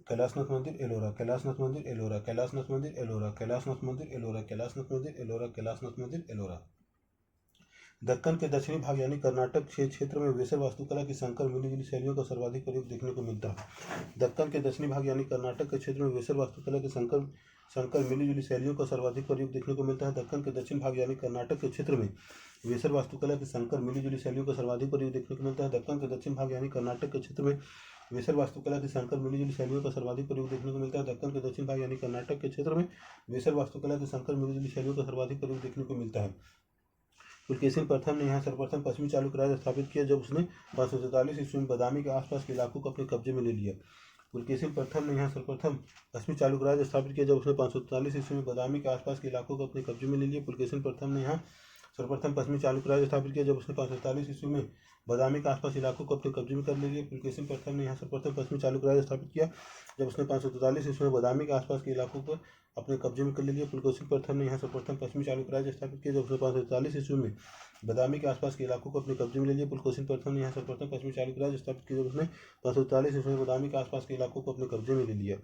कैलाशनाथ मंदिर एलोरा, कैलाशनाथ मंदिर एलोरा, कैलाशनाथ मंदिर एलोरा, कैलाशनाथ मंदिर एलोरा, कैलाशनाथ मंदिर एलोरा, कैलाशनाथ मंदिर एलोरा, कैलाशनाथ मंदिर एलोरा। दक्कन के दक्षिणी भाग यानी कर्नाटक के क्षेत्र में वेसर वास्तुकला की संकर मिलीजुली शैलियों का सर्वाधिक प्रयोग देखने को मिलता है। दक्कन के दक्षिणी भाग यानी कर्नाटक के क्षेत्र में वेसर वास्तुकला की संकर मिलीजुली शैलियों का सर्वाधिक प्रयोग देखने को मिलता है। दक्कन के दक्षिण भाग यानी कर्नाटक के क्षेत्र में वेसर वास्तुकला की संकर मिलीजुली शैलियों का सर्वाधिक प्रयोग देखने को मिलता है। दक्कन के दक्षिण भाग यानी कर्नाटक के क्षेत्र में वेसर वास्तुकला की संकर मिलीजुली शैलियों का सर्वाधिक प्रयोग देखने को मिलता है। दक्कन के दक्षिण भाग यानी कर्नाटक के क्षेत्र में वेसर वास्तुकला की संकर मिलीजुली शैलियों का सर्वाधिक प्रयोग देखने को मिलता है। पुलकेशिन प्रथम ने यहाँ सर्वप्रथम पश्चिमी चालुक्य राज्य स्थापित किया, जब उसने 547 ईस्वी में बादामी के आसपास के इलाकों को अपने कब्जे में ले लिया। पुलकेशिन प्रथम ने यहाँ सर्वप्रथम पश्चिमी चालुक्य राज्य स्थापित किया, जब उसने 547 ईस्वी में बादामी के आसपास के इलाकों को अपने कब्जे में ले लिया। पुलकेशिन प्रथम ने यहाँ सर्वप्रथम पश्चिमी चालुक्य राज्य स्थापित किया, जब उसने 547 ईस्वी में बादामी के आसपास इलाकों को अपने कब्जे में कर ले लिया। पुलकेशिन प्रथम ने यहाँ सर्वप्रथम पश्चिमी चालुक्य राज्य स्थापित किया, जब उसने 543 ईस्वी में बादामी के आसपास के इलाकों को अपने कब्जे में कर ले लिया। पुलकेशिन प्रथम ने यहाँ सर्वप्रथम पश्चिमी चालुक्य राज्य स्थापित किया, जब उसने 543 ईस्वी में बादामी के आसपास के इलाकों को अपने कब्जे में ले लिया। पुलकेशिन प्रथम ने यहाँ सर्वप्रथम पश्चिमी चालुक्य राज्य स्थापित किया, जब उसने 543 ईस्वी में बादामी के आसपास के इलाकों को अपने कब्जे में ले लिया।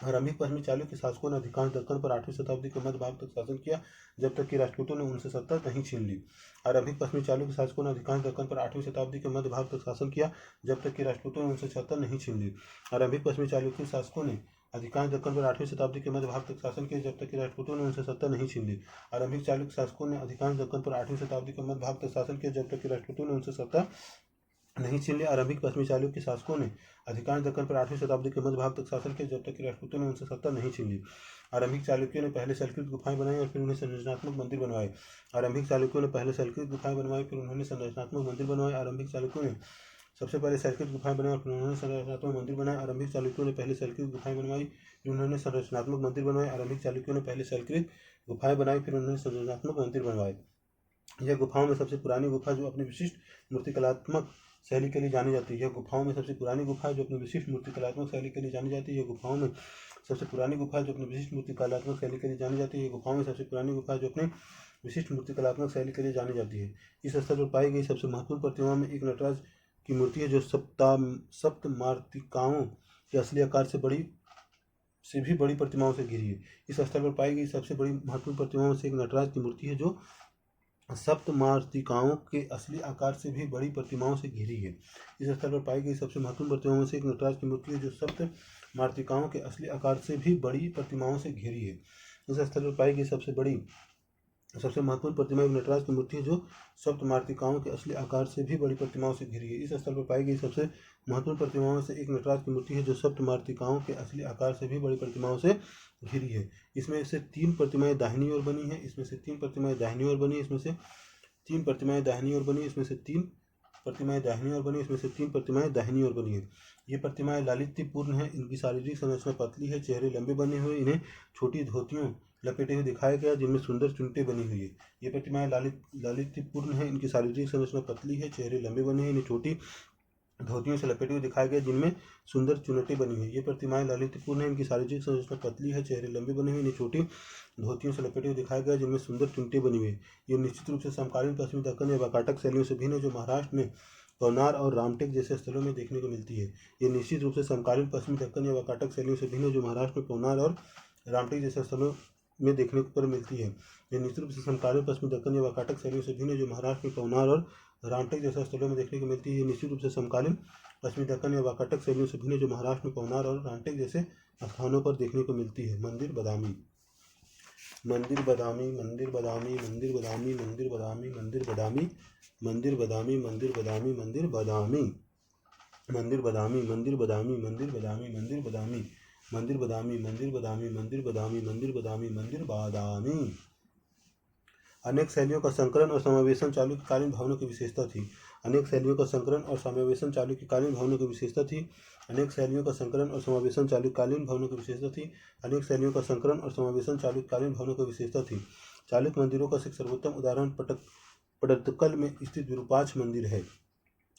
आरंभिक पश्चिमी चालुक्य शासकों ने अधिकांश दक्कन पर 8वीं शताब्दी के मध्य भाग तक शासन किया, जब तक कि राजपूतों ने उनसे सत्ता नहीं छीन ली। आरंभिक पश्चिमी चालुक्य शासकों ने अधिकांश दक्कन पर 8वीं शताब्दी के मध्य भाग तक शासन किया, जब तक कि राजपूतों ने उनसे सत्ता नहीं छीन ली। आरंभिक पश्चिमी चालुक्य शासकों ने अधिकांश दक्कन पर 8वीं शताब्दी के मध्य भाग तक शासन किया, जब तक कि राजपूतों ने उनसे सत्ता नहीं छीन ली। आरंभिक चालुक्य शासकों ने अधिकांश दक्कन पर 8वीं शताब्दी के मध्य भाग तक शासन किया, जब तक कि राजपूतों ने उनसे सत्ता नहीं छीन लिया। आरंभिक पश्चिमी चालुक्य शासकों ने अधिकांश दक्कन पर 8वीं शताब्दी के मध्य भाग तक शासन किया, जब तक कि राजपूतों ने उनसे सत्ता नहीं छीन ली। आरंभिक चालुक्यों ने पहले संस्कृत गुफाएं बनाई और फिर उन्हें संरचनात्मक मंदिर बनवाए। आरंभिक चालुक्यों ने पहले संस्कृत गुफाएं बनवाई, फिर उन्होंने संरचनात्मक मंदिर बनवाए। आरंभिक चालुक्यों ने सबसे पहले संस्कृत गुफाएं बनाई और फिर उन्होंने संरचनात्मक मंदिर बनाए। आरंभिक चालुक्यों ने पहले संस्कृत गुफाएं बनवाई, फिर उन्होंने संरचनात्मक मंदिर बनवाए। आरंभिक चालुक्यों ने पहले संस्कृत गुफाएं बनाई, फिर उन्होंने संरचनात्मक मंदिर बनवाए। यह गुफाओं में सबसे पुरानी गुफा जो अपनी विशिष्ट मूर्तिकलात्मक शैली के लिए जानी जाती है। यह गुफाओं में सबसे पुरानी गुफा जो अपनी विशिष्ट मूर्तिकलात्मक शैली के लिए जानी जाती है। यह गुफाओं में सबसे पुरानी गुफा जो अपनी विशिष्ट मूर्तिकलात्मक शैली के लिए जानी जाती है। यह गुफाओं में सबसे पुरानी गुफा जो अपनी विशिष्ट मूर्तिकलात्मक शैली के लिए जानी जाती है। इस स्थल पर पाई गई सबसे महत्वपूर्ण प्रतिमाओं में एक नटराज की मूर्ति है, जो सप्त मातृकाओं के असली आकार से भी बड़ी प्रतिमाओं से घिरी है। इस स्थल पर पाई गई सबसे बड़ी महत्वपूर्ण प्रतिमाओं से एक नटराज की मूर्ति है, जो सप्त मातृकाओं के असली आकार से भी बड़ी प्रतिमाओं से घिरी है। इस स्थल पर पाई गई सबसे महत्वपूर्ण प्रतिमाओं से एक नटराज की मूर्ति है, जो सप्त मातृकाओं के असली आकार से भी बड़ी प्रतिमाओं से घिरी है। इस स्थल पर पाई गई सबसे महत्वपूर्ण प्रतिमा एक नटराज की मूर्ति है, जो सप्त मातृकाओं के असली आकार से भी बड़ी प्रतिमाओं से घिरी है। इस स्थल पर पाई गई सबसे महत्वपूर्ण प्रतिमाओं से एक नटराज की मूर्ति है, जो सप्त मातृकाओं के असली आकार से भी बड़ी प्रतिमाओं से घिरी है। इसमें से 3 प्रतिमाएं दाहिनी ओर बनी है, इसमें से 3 प्रतिमाएं दाहिनी ओर बनी, इसमें से 3 प्रतिमाएं दाहिनी ओर बनी, इसमें से 3 प्रतिमाएं दाहिनी ओर बनी, इसमें से 3 प्रतिमाएं दाहिनी ओर बनी है। ये प्रतिमाएं लालित्यपूर्ण हैं, इनकी शारीरिक संरचना पतली है, चेहरे लंबे बने हुए, इन्हें छोटी धोतियों लपेटे हुए दिखाया गया, जिनमें सुंदर चुनटें बनी हुई है। ये प्रतिमाएं लालित्यपूर्ण हैं, इनकी शारीरिक संरचना पतली है, चेहरे लंबे बने हैं, इन्हें छोटी धोतियों से लपेटे हुए दिखाया गया, जिनमें सुंदर चुनटें बनी हुई है। ये प्रतिमाएं लालित्यपूर्ण हैं, इनकी शारीरिक संरचना पतली है, चेहरे लंबे बने हुए, इन्हें छोटी धोतियों से लपेटे हुए दिखाया गया, जिनमें सुंदर चुनटें बनी हुई है। ये निश्चित रूप से समकालीन पश्चिमी दक्कन या वाकाटक शैलियों से भिन्न है, जो महाराष्ट्र में पवनार और रामटेक जैसे स्थलों में देखने को मिलती है। ये निश्चित रूप से समकालीन पश्चिमी दक्कन या वाकाटक शैलियों से भिन्न है, जो महाराष्ट्र में पवनार और रामटेक जैसे स्थलों में देखने पर मिलती है। यह निश्चित रूप से समकालीन पश्चिमी दक्कन या वाकाटक शैलियों से भिन्न है, जो महाराष्ट्र में पवनार और रामटेक जैसे स्थलों में देखने को मिलती है। निश्चित रूप से समकालीन पश्चिमी दक्कन या वाकाटक शैलियों से भिन्न है, जो महाराष्ट्र में पवनार और रामटेक जैसे स्थानों पर देखने को मिलती है। मंदिर बदामी, मंदिर बदामी, मंदिर बदामी, मंदिर बदामी, मंदिर बदामी, मंदिर बदामी, मंदिर बदामी, मंदिर बदामी, मंदिर बदामी, मंदिर बदामी, मंदिर बदामी, मंदिर बदामी, मंदिर बदामी, मंदिर बदामी, मंदिर बदामी, मंदिर बदामी, मंदिर बदामी, मंदिर बदामी। अनेक शैलियों का संकलन और समावेशन चालुक्यकालीन भवनों की विशेषता थी। अनेक शैलियों का संकलन और समावेशन चालुक्यकालीन भवनों की विशेषता थी। अनेक शैलियों का संकलन और समावेशन चालुक्यकालीन भवनों की विशेषता थी। अनेक शैलियों का संकलन और समावेशन चालुक्यकालीन भवनों की विशेषता थी। चालुक्य मंदिरों का एक सर्वोत्तम उदाहरण पट्टदकल में स्थित विरूपाक्ष मंदिर है।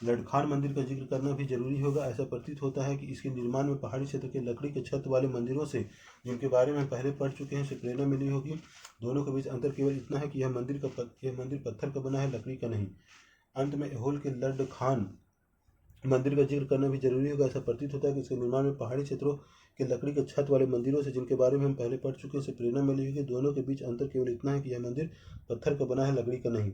लडखान मंदिर का जिक्र करना भी जरूरी होगा। ऐसा प्रतीत होता है कि इसके निर्माण में पहाड़ी क्षेत्र के लकड़ी के छत वाले मंदिरों से, जिनके बारे में पहले पढ़ चुके हैं, से प्रेरणा मिली होगी। दोनों के बीच अंतर केवल इतना है कि यह मंदिर पत्थर का बना है, लकड़ी का नहीं। अंत में ऐहोल के लडखान मंदिर का जिक्र करना भी जरूरी होगा। ऐसा प्रतीत होता है कि इसके निर्माण में पहाड़ी क्षेत्रों के लकड़ी के छत वाले मंदिरों से, जिनके बारे में हम पहले पढ़ चुके हैं, से प्रेरणा मिली होगी। दोनों के बीच अंतर केवल इतना है कि यह मंदिर पत्थर का बना है, लकड़ी का नहीं।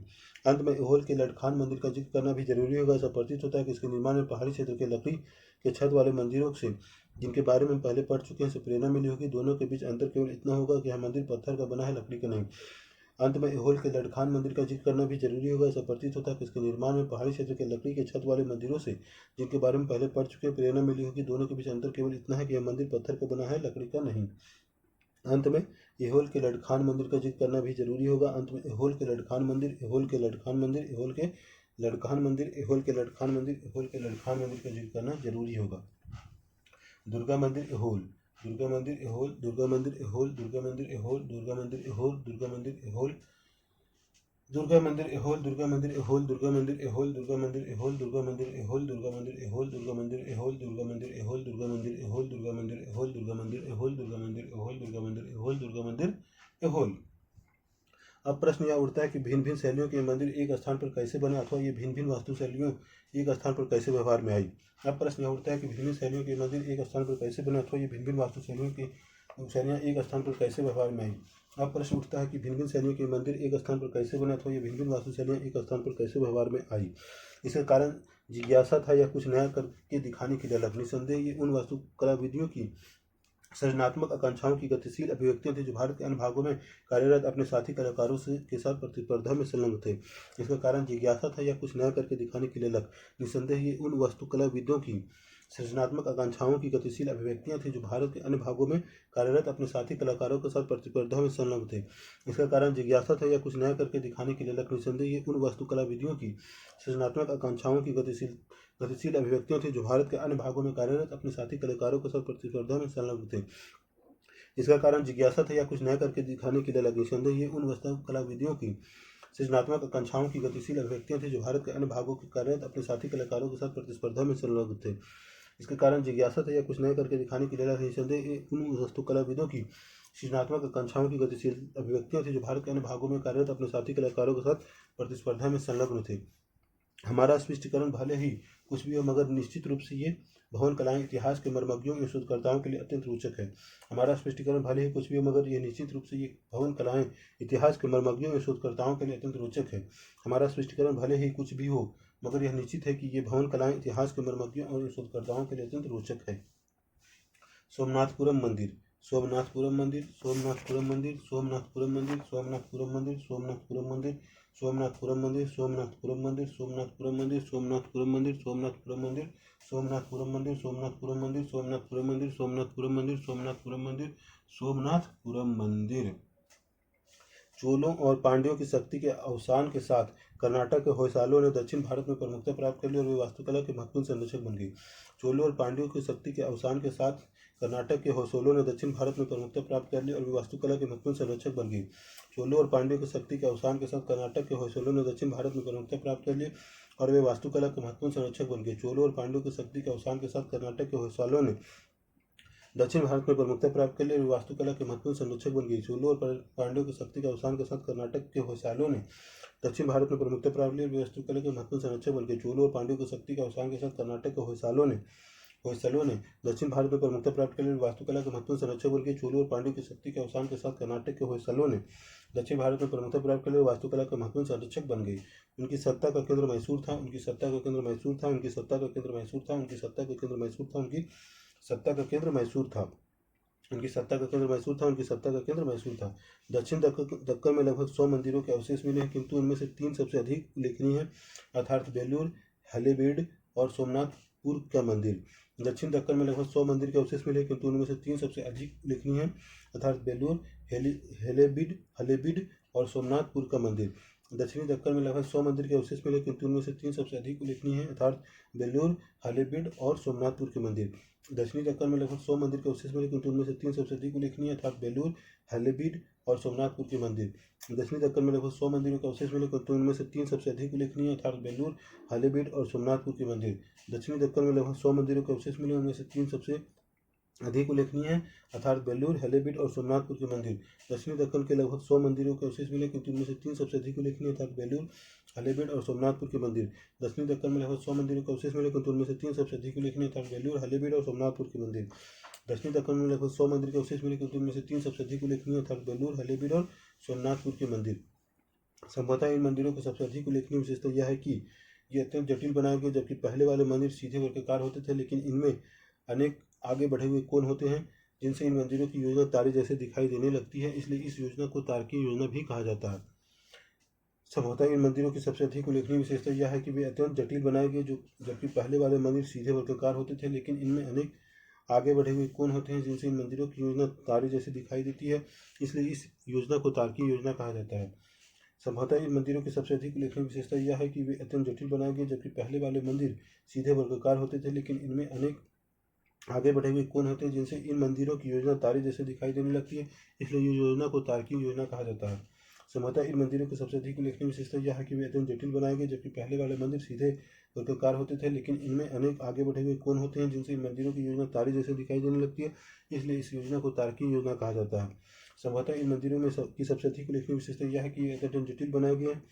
अंत में ऐहोल के लडखान मंदिर का जिक्र करना भी जरूरी होगा। ऐसा प्रतीत होता है कि इसके निर्माण में पहाड़ी क्षेत्र के लकड़ी के छत वाले मंदिरों से, जिनके बारे में हम पहले पढ़ चुके हैं, से प्रेरणा मिली होगी। दोनों के बीच अंतर केवल इतना होगा कि यह मंदिर पत्थर का बना है, लकड़ी का नहीं। अंत में ऐहोल के लडखान मंदिर का जिक्र करना भी जरूरी होगा। ऐसा प्रतीत होता है कि इसके निर्माण में पहाड़ी क्षेत्र के लकड़ी के छत वाले मंदिरों से, जिनके बारे में पहले पढ़ चुके, प्रेरणा मिली होगी। दोनों के बीच अंतर केवल इतना है कि यह मंदिर पत्थर का बना है, लकड़ी का नहीं। अंत में ऐहोल के लडखान मंदिर का जिक्र करना भी जरूरी होगा। अंत में ऐहोल के लडखान मंदिर, ऐहोल के लडखान मंदिर, ऐहोल के लडखान मंदिर, ऐहोल के लडखान मंदिर, ऐहोल के लडखान मंदिर का जिक्र करना जरूरी होगा। दुर्गा मंदिर ऐहोल, दुर्गा मंदिर ऐहोल, दुर्गा मंदिर ऐहोल, दुर्गा मंदिर ऐहोल, दुर्गा मंदिर ऐहोल, दुर्गा मंदिर ऐहोल, दुर्गा मंदिर ऐहोल, दुर्गा मंदिर ऐहोल, दुर्गा मंदिर ऐहोल, दुर्गा मंदिर ऐहोल, दुर्गा मंदिर ऐहोल, दुर्गा मंदिर ऐहोल, दुर्गा मंदिर ऐहोल, दुर्गा मंदिर ऐहोल, दुर्गा मंदिर ऐहोल, दुर्गा मंदिर ऐहोल, दुर्गा मंदिर ऐहोल, दुर्गा मंदिर ऐहोल, दुर्गा मंदिर ऐहोल, दुर्गा मंदिर ऐहोल। अब प्रश्न यह उठता है कि भिन्न भिन्न शैलियों के मंदिर एक स्थान पर कैसे बने, अथवा ये भिन्न भिन्न वास्तु शैलियों एक स्थान पर कैसे व्यवहार में आई। अब प्रश्न यह उठता है कि भिन्न शैलियों के मंदिर एक स्थान पर कैसे बने, अथवा ये भिन्न भिन्न वास्तु शैलियाँ एक स्थान पर कैसे व्यवहार में आई। अब प्रश्न उठता है कि भिन्न भिन्न शैलियों के मंदिर एक स्थान पर कैसे बने, अथवा ये भिन्न भिन्न वास्तु शैलियाँ एक स्थान पर कैसे व्यवहार में आई। इसका कारण जिज्ञासा था या कुछ नया करके दिखाने के लिए अलग। निसंदेह ये उन वास्तुकला विधियों की सृजनात्मक आकांक्षाओं की गतिशील अभिव्यक्तियां थी जो भारत के अन्य भागों में कार्यरत अपने साथी कलाकारों के साथ प्रतिस्पर्धा में संलग्न थे। इसका कारण जिज्ञासा था या कुछ नया करके दिखाने के लिए अलग। निसंदेह ये उन वास्तुकलाविदों की सृजनात्मक आकांक्षाओं की गतिशील अभिव्यक्तियां थी जो भारत के अन्य भागों में कार्यरत अपने साथी कलाकारों के साथ प्रतिस्पर्धा में संलग्न थे। इसका कारण जिज्ञासा था या कुछ नया करके दिखाने के लिए अलग। निसंदेह ये उन वास्तुकलाविदियों की सृजनात्मक आकांक्षाओं की गतिशील अभिव्यक्तियां थी जो भारत के अन्य भागों में कार्यरत अपने साथी कलाकारों के साथ प्रतिस्पर्धा में संलग्न थे। इसका कारण जिज्ञासा था या कुछ नया करके दिखाने के लिए अलग। निसंदेह ये उन वास्तुकला विधियों की सृजनात्मक आकांक्षाओं की गतिशील अभिव्यक्तियां थी जो भारत के अन्य भागों के कार्यरत अपने साथी कलाकारों के साथ प्रतिस्पर्धा में संलग्न थे। इसका कारण जिज्ञासा था या कुछ नया करके दिखाने के लिए अलग। निसंदेह ये उन वास्तुकलाविदों की सृजनात्मक आकांक्षाओं की गतिशील अभिव्यक्तियां थी जो भारत के अन्य भागों में कार्यरत अपने साथी कलाकारों के साथ प्रतिस्पर्धा में संलग्न थे। हमारा स्पष्टीकरण भले ही कुछ भी हो, मगर निश्चित रूप से ये भवन कलाएं इतिहास के मर्मज्ञों एवं शोधकर्ताओं के लिए अत्यंत रोचक है। हमारा स्पष्टीकरण भले ही कुछ भी हो, मगर ये निश्चित रूप से ये भवन कलाएं इतिहास के मर्मज्ञों एवं शोधकर्ताओं के लिए अत्यंत रोचक है। हमारा स्पष्टीकरण भले ही कुछ भी हो, मगर यह निश्चित है कि ये भवन कलाएं इतिहास के मर्मज्ञों और शोधकर्ताओं के लिए अत्यंत रोचक है। सोमनाथपुरम मंदिर, सोमनाथपुरम मंदिर, सोमनाथपुरम मंदिर, सोमनाथपुरम मंदिर, सोमनाथपुरम मंदिर, सोमनाथपुरम मंदिर, सोमनाथपुरम मंदिर, सोमनाथपुरम मंदिर, सोमनाथपुरम मंदिर, सोमनाथपुरम मंदिर, सोमनाथपुरम मंदिर, सोमनाथपुरम मंदिर, सोमनाथपुरम मंदिर, सोमनाथपुरम मंदिर, सोमनाथपुरम मंदिर, सोमनाथपुरम मंदिर, सोमनाथपुरम मंदिर। चोलों और पांड्यों की शक्ति के अवसान के साथ कर्नाटक के होयसालों ने दक्षिण भारत में प्रमुखता प्राप्त कर ली और वे वास्तुकला के महत्वपूर्ण संरक्षक बन गए। चोलों और पांड्यों की शक्ति के अवसान के साथ कर्नाटक के होयसालों ने दक्षिण भारत में प्रमुखता प्राप्त कर ली और वे वास्तुकला के महत्वपूर्ण संरक्षक बन गए। चोलों और पांड्यों की शक्ति के अवसान के साथ कर्नाटक के होयसालों ने दक्षिण भारत में प्रमुखता प्राप्त कर ली और वे वास्तुकला के महत्वपूर्ण संरक्षक बन गए। चोलों और पांड्यों की शक्ति के अवसान के साथ कर्नाटक के होयसालों ने दक्षिण भारत में प्रमुखता प्राप्त कर ली और वास्तुकला के महत्वपूर्ण संरक्षक बन गई। चोलों और पांड्यों की शक्ति के अवसान के साथ कर्नाटक के होयसालों ने दक्षिण भारत में प्रमुखता प्राप्त की और वास्तुकला के महत्वपूर्ण संरक्षक बन गए। चोलों और पांड्यों की शक्ति के अवसान के साथ कर्नाटक के होयसालों ने दक्षिण भारत में प्रमुखता प्राप्त कर ली और वास्तुकला के महत्वपूर्ण संरक्षक बन गए। चोलों और पांड्यों की शक्ति के अवसान के साथ कर्नाटक के होयसालों ने दक्षिण भारत में प्रमुखता प्राप्त कर ली और वास्तुकला के महत्वपूर्ण संरक्षक बन गई। उनकी सत्ता का केंद्र मैसूर था, उनकी सत्ता का केंद्र मैसूर था, उनकी सत्ता का केंद्र मैसूर था, उनकी सत्ता का केंद्र मैसूर था, उनकी सत्ता का केंद्र मैसूर था, उनकी सत्ता का केंद्र मैसूर था, उनकी सत्ता का केंद्र मैसूर था। दक्षिण दक्कन में लगभग 100 मंदिरों के अवशेष मिले हैं, किंतु उनमें से 3 सबसे अधिक उल्लेखनीय हैं, अर्थात बेलूर, हलेबीड और सोमनाथपुर का मंदिर। दक्षिण दक्कन में लगभग 100 मंदिर के अवशेष मिले, किंतु उनमें से 3 सबसे अधिक उल्लेखनीय हैं, अर्थात बेलूर, हलेबीड और सोमनाथपुर का मंदिर। दक्षिणी दक्कन में लगभग 100 मंदिर के अवशेष मिले, किंतु उनमें से 3 सबसे अधिक उल्लेखनीय हैं, अर्थात बेलूर, हलेबीड और सोमनाथपुर के मंदिर। दक्षिणी दक्कन में लगभग 100 मंदिर के अवशेष मिले, किंतु उनमें से 3 सबसे अधिक उल्लेखनीय अर्थात बेलूर, हल्लेबीड और सोमनाथपुर के मंदिर। दक्षिणी दक्कन में लगभग 100 मंदिरों के अवशेष मिले, किंतु उनमें से 3 सबसे अधिक उल्लेखनीय अर्थात बेलूर, हल्लेबीड और सोमनाथपुर के मंदिर। दक्षिणी दक्कन में लगभग 100 मंदिरों के अवशेष मिले, उनमें से 3 सबसे अधिक उल्लेखनीय है अर्थात बेलूर, हल्लेबीड और सोमनाथपुर के मंदिर। दक्षिणी दक्कन के लगभग 100 मंदिरों के अवशेष मिले, किंतु उनमें से 3 सबसे अधिक उल्लेखनीय अर्थात बेलूर, हल्लेबीड और सोमनाथपुर के मंदिर। दक्षिणी दक्कन में लगभग 100 मंदिरों के अवशेष मिले, किंतु उनमें से 3 सबसे अधिक उल्लेखनीय अर्थात बेलूर, हल्लेबीड और सोमनाथपुर के मंदिर। दक्षिणी दक्कन में लगभग 100 मंदिर के अवशेष मिले, किंतु उनमें से 3 सबसे अधिक उल्लेखनीय अर्थात बेलूर, हल्लेबीड और सोमनाथपुर के मंदिर। संभवतः इन मंदिरों की सबसे अधिक उल्लेखनीय विशेषता यह है कि ये अत्यंत जटिल बनाए गए, जबकि पहले वाले मंदिर सीधे वर्गाकार होते थे, लेकिन इनमें अनेक आगे बढ़े हुए कोण होते हैं जिनसे इन मंदिरों की योजना तारे जैसे दिखाई देने लगती है, इसलिए इस योजना को तारकीय योजना भी कहा जाता है। संभवतः इन मंदिरों की सबसे अधिक उल्लेखनीय विशेषता यह है कि वे अत्यंत जटिल बनाए गए, जबकि पहले वाले मंदिर सीधे वर्गाकार होते थे, लेकिन इनमें अनेक आगे बढ़े हुए कोण होते हैं जिनसे इन मंदिरों की योजना तारे जैसे दिखाई देती है, इसलिए इस योजना को तारकीय योजना कहा जाता है। संभवतः इन मंदिरों की सबसे अधिक उल्लेखनीय विशेषता यह है कि वे अत्यंत जटिल बनाए गए, जबकि पहले वाले मंदिर सीधे वर्गाकार होते थे, लेकिन इनमें अनेक आगे बढ़े हुए कोण होते हैं जिनसे इन मंदिरों की योजना तारे जैसे दिखाई देने लगती है, इसलिए ये योजना को तारकीय योजना कहा जाता है। संभवतः इन मंदिरों की सबसे अधिक उल्लेखनीय विशेषता यह है कि वे अत्यंत जटिल बनाए गए, जबकि पहले वाले मंदिर सीधे वर्गाकार होते थे, लेकिन इनमें अनेक आगे बढ़े हुए कोण होते हैं जिनसे इन मंदिरों की योजना तारे जैसे दिखाई देने लगती है, इसलिए इस योजना को तारकीय योजना कहा जाता है। संभवतः इन मंदिरों में की सबसे अधिक उल्लेखनीय विशेषता यह है कि ये अत्यंत जटिल बनाए गए हैं,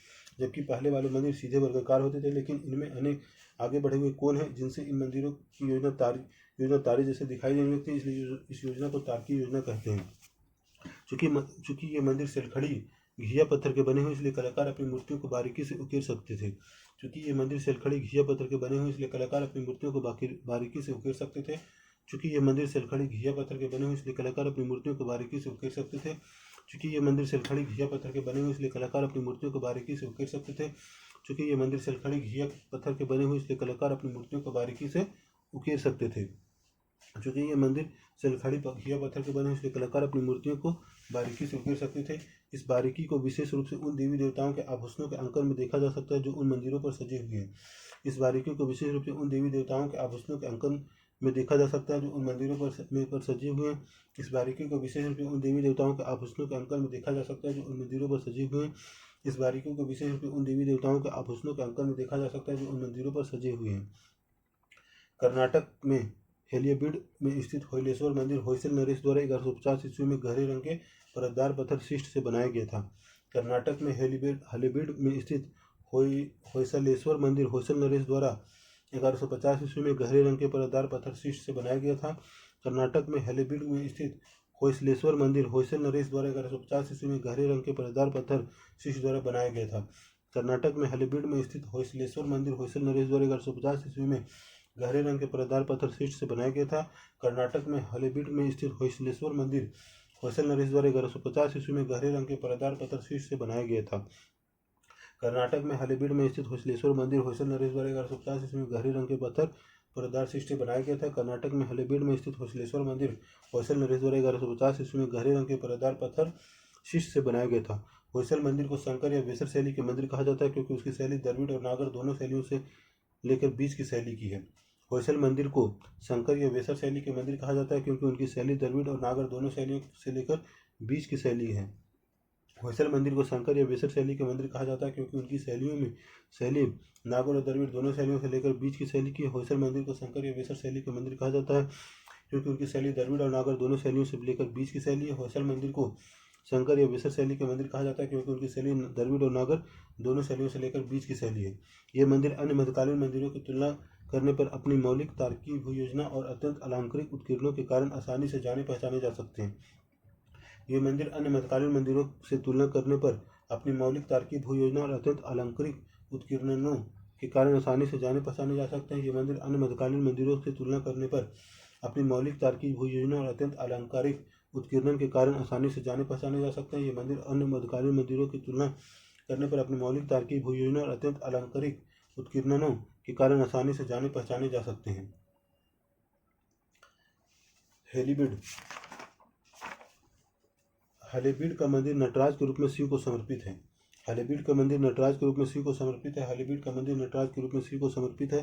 जबकि पहले वाले मंदिर सीधे वर्गाकार होते थे, लेकिन इनमें अनेक आगे बढ़े हुए कोण हैं जिनसे इन मंदिरों की योजना तारे जैसे दिखाई देने लगती है, इसलिए इस योजना को तारकीय योजना कहते हैं। चूंकि ये मंदिर सेलखड़ी घिया पत्थर के बने हुए, इसलिए कलाकार अपनी मूर्तियों को बारीकी से उकेर सकते थे। चूंकि ये मंदिर सेलखड़ी घिया पत्थर के बने हुए, इसलिए कलाकार अपनी मूर्तियों को बारीकी से उकेर सकते थे। चूंकि ये मंदिर सेलखड़ी घिया पत्थर के बने हुए, इसलिए कलाकार अपनी मूर्तियों को बारीकी से उकेर सकते थे। चूंकि ये मंदिर सेलखड़ी घिया पत्थर के बने हुए, इसलिए कलाकार अपनी मूर्तियों को बारीकी से उकेर सकते थे। चूंकि ये मंदिर सेलखड़ी घिया पत्थर के बने हुए, इसलिए कलाकार अपनी मूर्तियों को बारीकी से उकेर सकते थे। चूंकि ये मंदिर सेलखड़ी घिया पत्थर के बने हुए, इसलिए कलाकार अपनी मूर्तियों को बारीकी से उकेर सकते थे। इस बारीकी को विशेष रूप से उन देवी देवताओं के आभूषणों के अंकन में देखा जा सकता है जो उन मंदिरों पर सजे हुए हैं। इस बारीकी को विशेष रूप से उन देवी देवताओं के आभूषणों के अंकन में देखा जा सकता है जो उन मंदिरों पर सजे हुए हैं। इस बारीकी को विशेष रूप से उन देवी देवताओं के आभूषणों के अंकन में देखा जा सकता है जो उन मंदिरों पर सजे हुए हैं। इस बारीकी को विशेष रूप से उन देवी देवताओं के आभूषणों के अंकन में देखा जा सकता है जो उन मंदिरों पर सजे हुए हैं। कर्नाटक में हेलियाबीड में स्थित होयलेश्वर मंदिर होयसल नरेश द्वारा 1150 ईस्वी में गहरे रंग के परतदार पत्थर शिष्ट से बनाया गया था। कर्नाटक में हेलियाबीड में स्थित होयसलेश्वर मंदिर होयसल नरेश द्वारा 1150 ईस्वी में गहरे रंग के परतदार पत्थर शिष्ट से बनाया गया था। कर्नाटक में हेलियाबीड में स्थित होयसलेश्वर मंदिर होयसल नरेश द्वारा 1150 ईस्वी में गहरे रंग के परतदार पत्थर शिष्ट द्वारा बनाया गया था। कर्नाटक में हेलियाबीड में स्थित होयसलेश्वर मंदिर होयसल नरेश द्वारा 1150 ईस्वी में गहरे रंग के परतदार पत्थर शिष्ट से बनाया गया था। कर्नाटक में हेलियाबीड में स्थित होयसलेश्वर मंदिर होयसल नरेश द्वारा 1150 ईस्वी में गहरे रंग के परतदार पत्थर शिष्ट से बनाया गया था। कर्नाटक में हेलियाबीड में स्थित होयसलेश्वर मंदिर होयसल नरेश द्वारा 1150 ईस्वी में गहरे रंग के पत्थर परतदार शिष्ट से बनाया गया था। कर्नाटक में हेलियाबीड में स्थित होयसलेश्वर मंदिर होयसल नरेश द्वारा 1150 ईस्वी में गहरे रंग के परतदार पत्थर शिष्ट से बनाया गया था। होयसल मंदिर को शंकर या वेसर शैली के मंदिर कहा जाता है, क्योंकि उसकी शैली द्रविड़ और नागर दोनों शैलियों से लेकर बीच की शैली की है। होयसल मंदिर को शंकर या वेसर शैली के मंदिर कहा जाता है, क्योंकि उनकी शैली द्रविड़ और नागर दोनों शैलियों से लेकर बीच की शैली है। होयसल मंदिर को शंकर या वेसर शैली के मंदिर कहा जाता है, क्योंकि उनकी शैली नागर और द्रविड़ दोनों शैलियों से लेकर बीच की शैली की है। होयसल मंदिर को शंकर या वेसर शैली के मंदिर कहा जाता है, क्योंकि उनकी शैली द्रविड़ और नागर दोनों शैलियों से लेकर बीच की शैली है। होयसल मंदिर को शंकर या वेसर शैली के मंदिर कहा जाता है, क्योंकि उनकी शैली द्रविड़ और नागर दोनों शैलियों से लेकर बीच की शैली है। ये मंदिर अन्य मध्यकालीन मंदिरों की तुलना करने पर अपनी मौलिक तारकीय भू योजना और अत्यंत अलंकृत उत्कीर्णों के कारण आसानी से जाने पहचाने जा सकते हैं। ये मंदिर अन्य मध्यकालीन मंदिरों से तुलना करने पर अपनी मौलिक तारकीय भू योजना और अत्यंत अलंकृत उत्कीर्णों के कारण आसानी से जाने पहचाने जा सकते हैं। ये मंदिर अन्य मध्यकालीन मंदिरों से तुलना करने पर अपनी मौलिक तारकीय भू योजना और अत्यंत अलंकारिक उत्कीर्णन के कारण आसानी से जाने पहचाने जा सकते हैं। ये मंदिर अन्य मध्यकालीन मंदिरों की तुलना करने पर अपनी मौलिक तारकीय भू योजना और अत्यंत अलंकारिक उत्कीर्णनों के कारण आसानी से जाने पहचाने जा सकते हैं। हेलियाबीड का मंदिर नटराज के रूप में शिव को समर्पित है। हेलियाबीड का मंदिर नटराज के रूप में शिव को समर्पित है। हेलियाबीड का मंदिर नटराज के रूप में शिव को समर्पित है।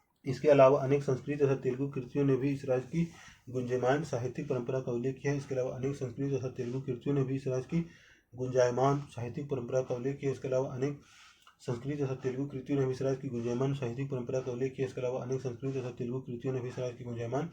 इसके अलावा अनेक संस्कृत तथा तेलुगु कृतियों ने भी इस राज्य की गुंजायमान साहित्यिक परंपरा का उल्लेख किया है। इसके अलावा अनेक संस्कृत तथा तेलुगु कृतियों ने भी इस राज्य की गुंजायमान साहित्यिक परंपरा का उल्लेख किया। इसके अलावा अनेक संस्कृत तथा तेलुगु कृतियों ने भी इस राज्य की गुंजायमान साहित्यिक परंपरा का उल्लेख किया। इसके अलावा अनेक संस्कृत तथा तेलुगु कृतियों ने भी इस राज्य की गुंजायमान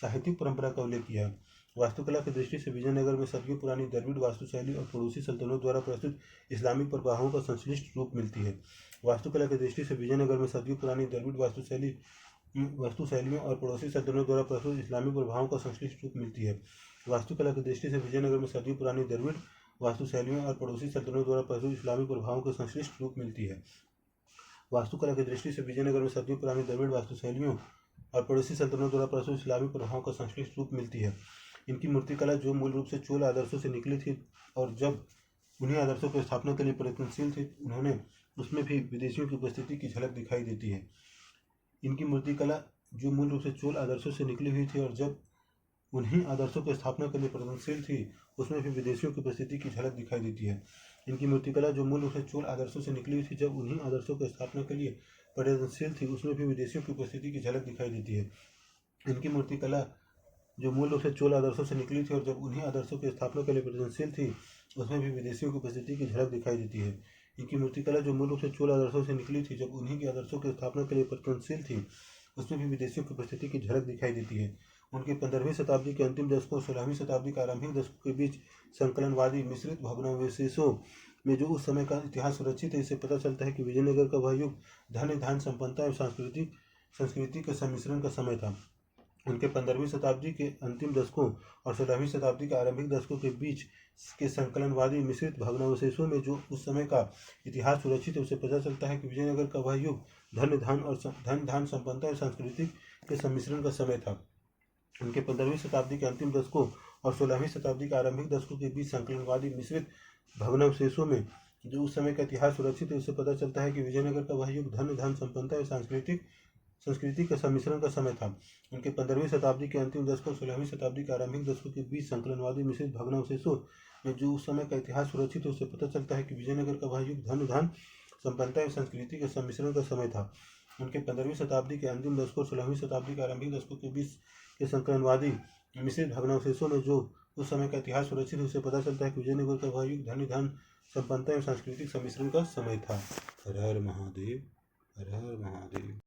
साहित्यिक परंपरा का उल्लेख किया। वास्तुकला की दृष्टि से विजयनगर में सदियों पुरानी द्रविड़ वास्तुशैली और पड़ोसी सल्तनतों द्वारा प्रस्तुत इस्लामिक प्रभावों का संश्लिष्ट रूप मिलती है। वास्तुकला की दृष्टि से विजयनगर में सदियों पुरानी द्रविड़ वास्तुशैलियों और पड़ोसी सल्तनतों द्वारा प्रस्तुत इस्लामिक प्रभावों का संश्लिष्ट रूप मिलती है। वास्तुकला की दृष्टि से विजयनगर में सदियों पुरानी द्रविड़ वास्तुशैलियों और पड़ोसी सल्तनतों द्वारा प्रस्तुत इस्लामिक प्रभावों का संश्लिष्ट रूप मिलती है। वास्तुकला की दृष्टि से विजयनगर में सदियों पुरानी द्रविड़ वास्तुशैलियों और पड़ोसी सल्तनतों द्वारा प्रस्तुत इस्लामिक प्रभावों का संश्लिष्ट रूप मिलती है। इनकी मूर्तिकला जो मूल रूप से चोल आदर्शों से निकली थी और जब उन्हीं आदर्शों की स्थापना के लिए प्रयत्नशील थी, उन्होंने उसमें भी विदेशियों की उपस्थिति की झलक दिखाई देती है। इनकी मूर्तिकला जो मूल रूप से चोल आदर्शों से निकली हुई थी और जब उन्हीं आदर्शों की स्थापना के लिए प्रयत्नशील थी, उसमें भी विदेशियों की उपस्थिति की झलक दिखाई देती है। इनकी मूर्तिकला जो मूल रूप से चोल आदर्शों से निकली हुई थी, जब उन्हीं आदर्शों की स्थापना के लिए प्रयत्नशील थी, उसमें भी विदेशियों की उपस्थिति की झलक दिखाई देती है। इनकी मूर्तिकला जो मूल रूप से चोल आदर्शों से निकली थी और जब उन्हीं आदर्शों की स्थापना के लिए प्रयत्नशील थी, उसमें भी विदेशियों की उपस्थिति की झलक दिखाई देती है। इनकी मूर्तिकला जो मूल रूप से चोल आदर्शों से निकली थी, जब उन्हीं के आदर्शों की स्थापना के लिए प्रयत्नशील थी, उसमें भी विदेशियों की उपस्थिति की झलक दिखाई देती है। उनके 15वीं शताब्दी के अंतिम दशकों और 16वीं शताब्दी के आरंभिक दशकों के बीच संकलनवादी मिश्रित भग्नावशेषों में जो उस समय का इतिहास सुरक्षित है, इससे पता चलता है कि विजयनगर का वह युग धन्य धान संपन्नता और संस्कृति के सम्मिश्रण का समय था। उनके 15वीं शताब्दी के अंतिम दशकों और 16वीं शताब्दी के आरंभिक दशकों के बीच के संकलनवादी मिश्रित भग्नावशेषों में जो उस समय का इतिहास सुरक्षित है, उससे पता चलता है कि विजयनगर का वह युग धन धान संपन्नता और संस्कृति के सम्मिश्रण का समय था। उनके 15वीं शताब्दी के अंतिम दशकों और 16वीं शताब्दी के आरंभिक दशकों के बीच संकलनवादी मिश्रित भग्नावशेषों में जो उस समय का इतिहास सुरक्षित है, उससे पता चलता है कि विजयनगर का वह युग धन धान संपन्नता और संस्कृति के सम्मिश्रण का समय था। उनके 15वीं शताब्दी के अंतिम दशकों 16वीं शताब्दी के आरंभिक दशकों के बीच संकलनवादी मिश्रित भग्नावशेषों में जो उस समय का इतिहास सुरक्षित है, उससे पता चलता है कि विजयनगर का वह युग धन धान संपन्नता एवं संस्कृति के सम्मिश्रण का समय था। उनके 15वीं शताब्दी के अंतिम दशकों 16वीं शताब्दी के आरंभिक दशकों के बीच के संकलनवादी मिश्रित भग्नावशेषों में जो उस समय का इतिहास सुरक्षित है, उससे पता चलता है कि विजयनगर का वह युग धन धान संपन्नता एवं सांस्कृतिक सम्मिश्रण का समय था। हर हर महादेव, हर हर महादेव।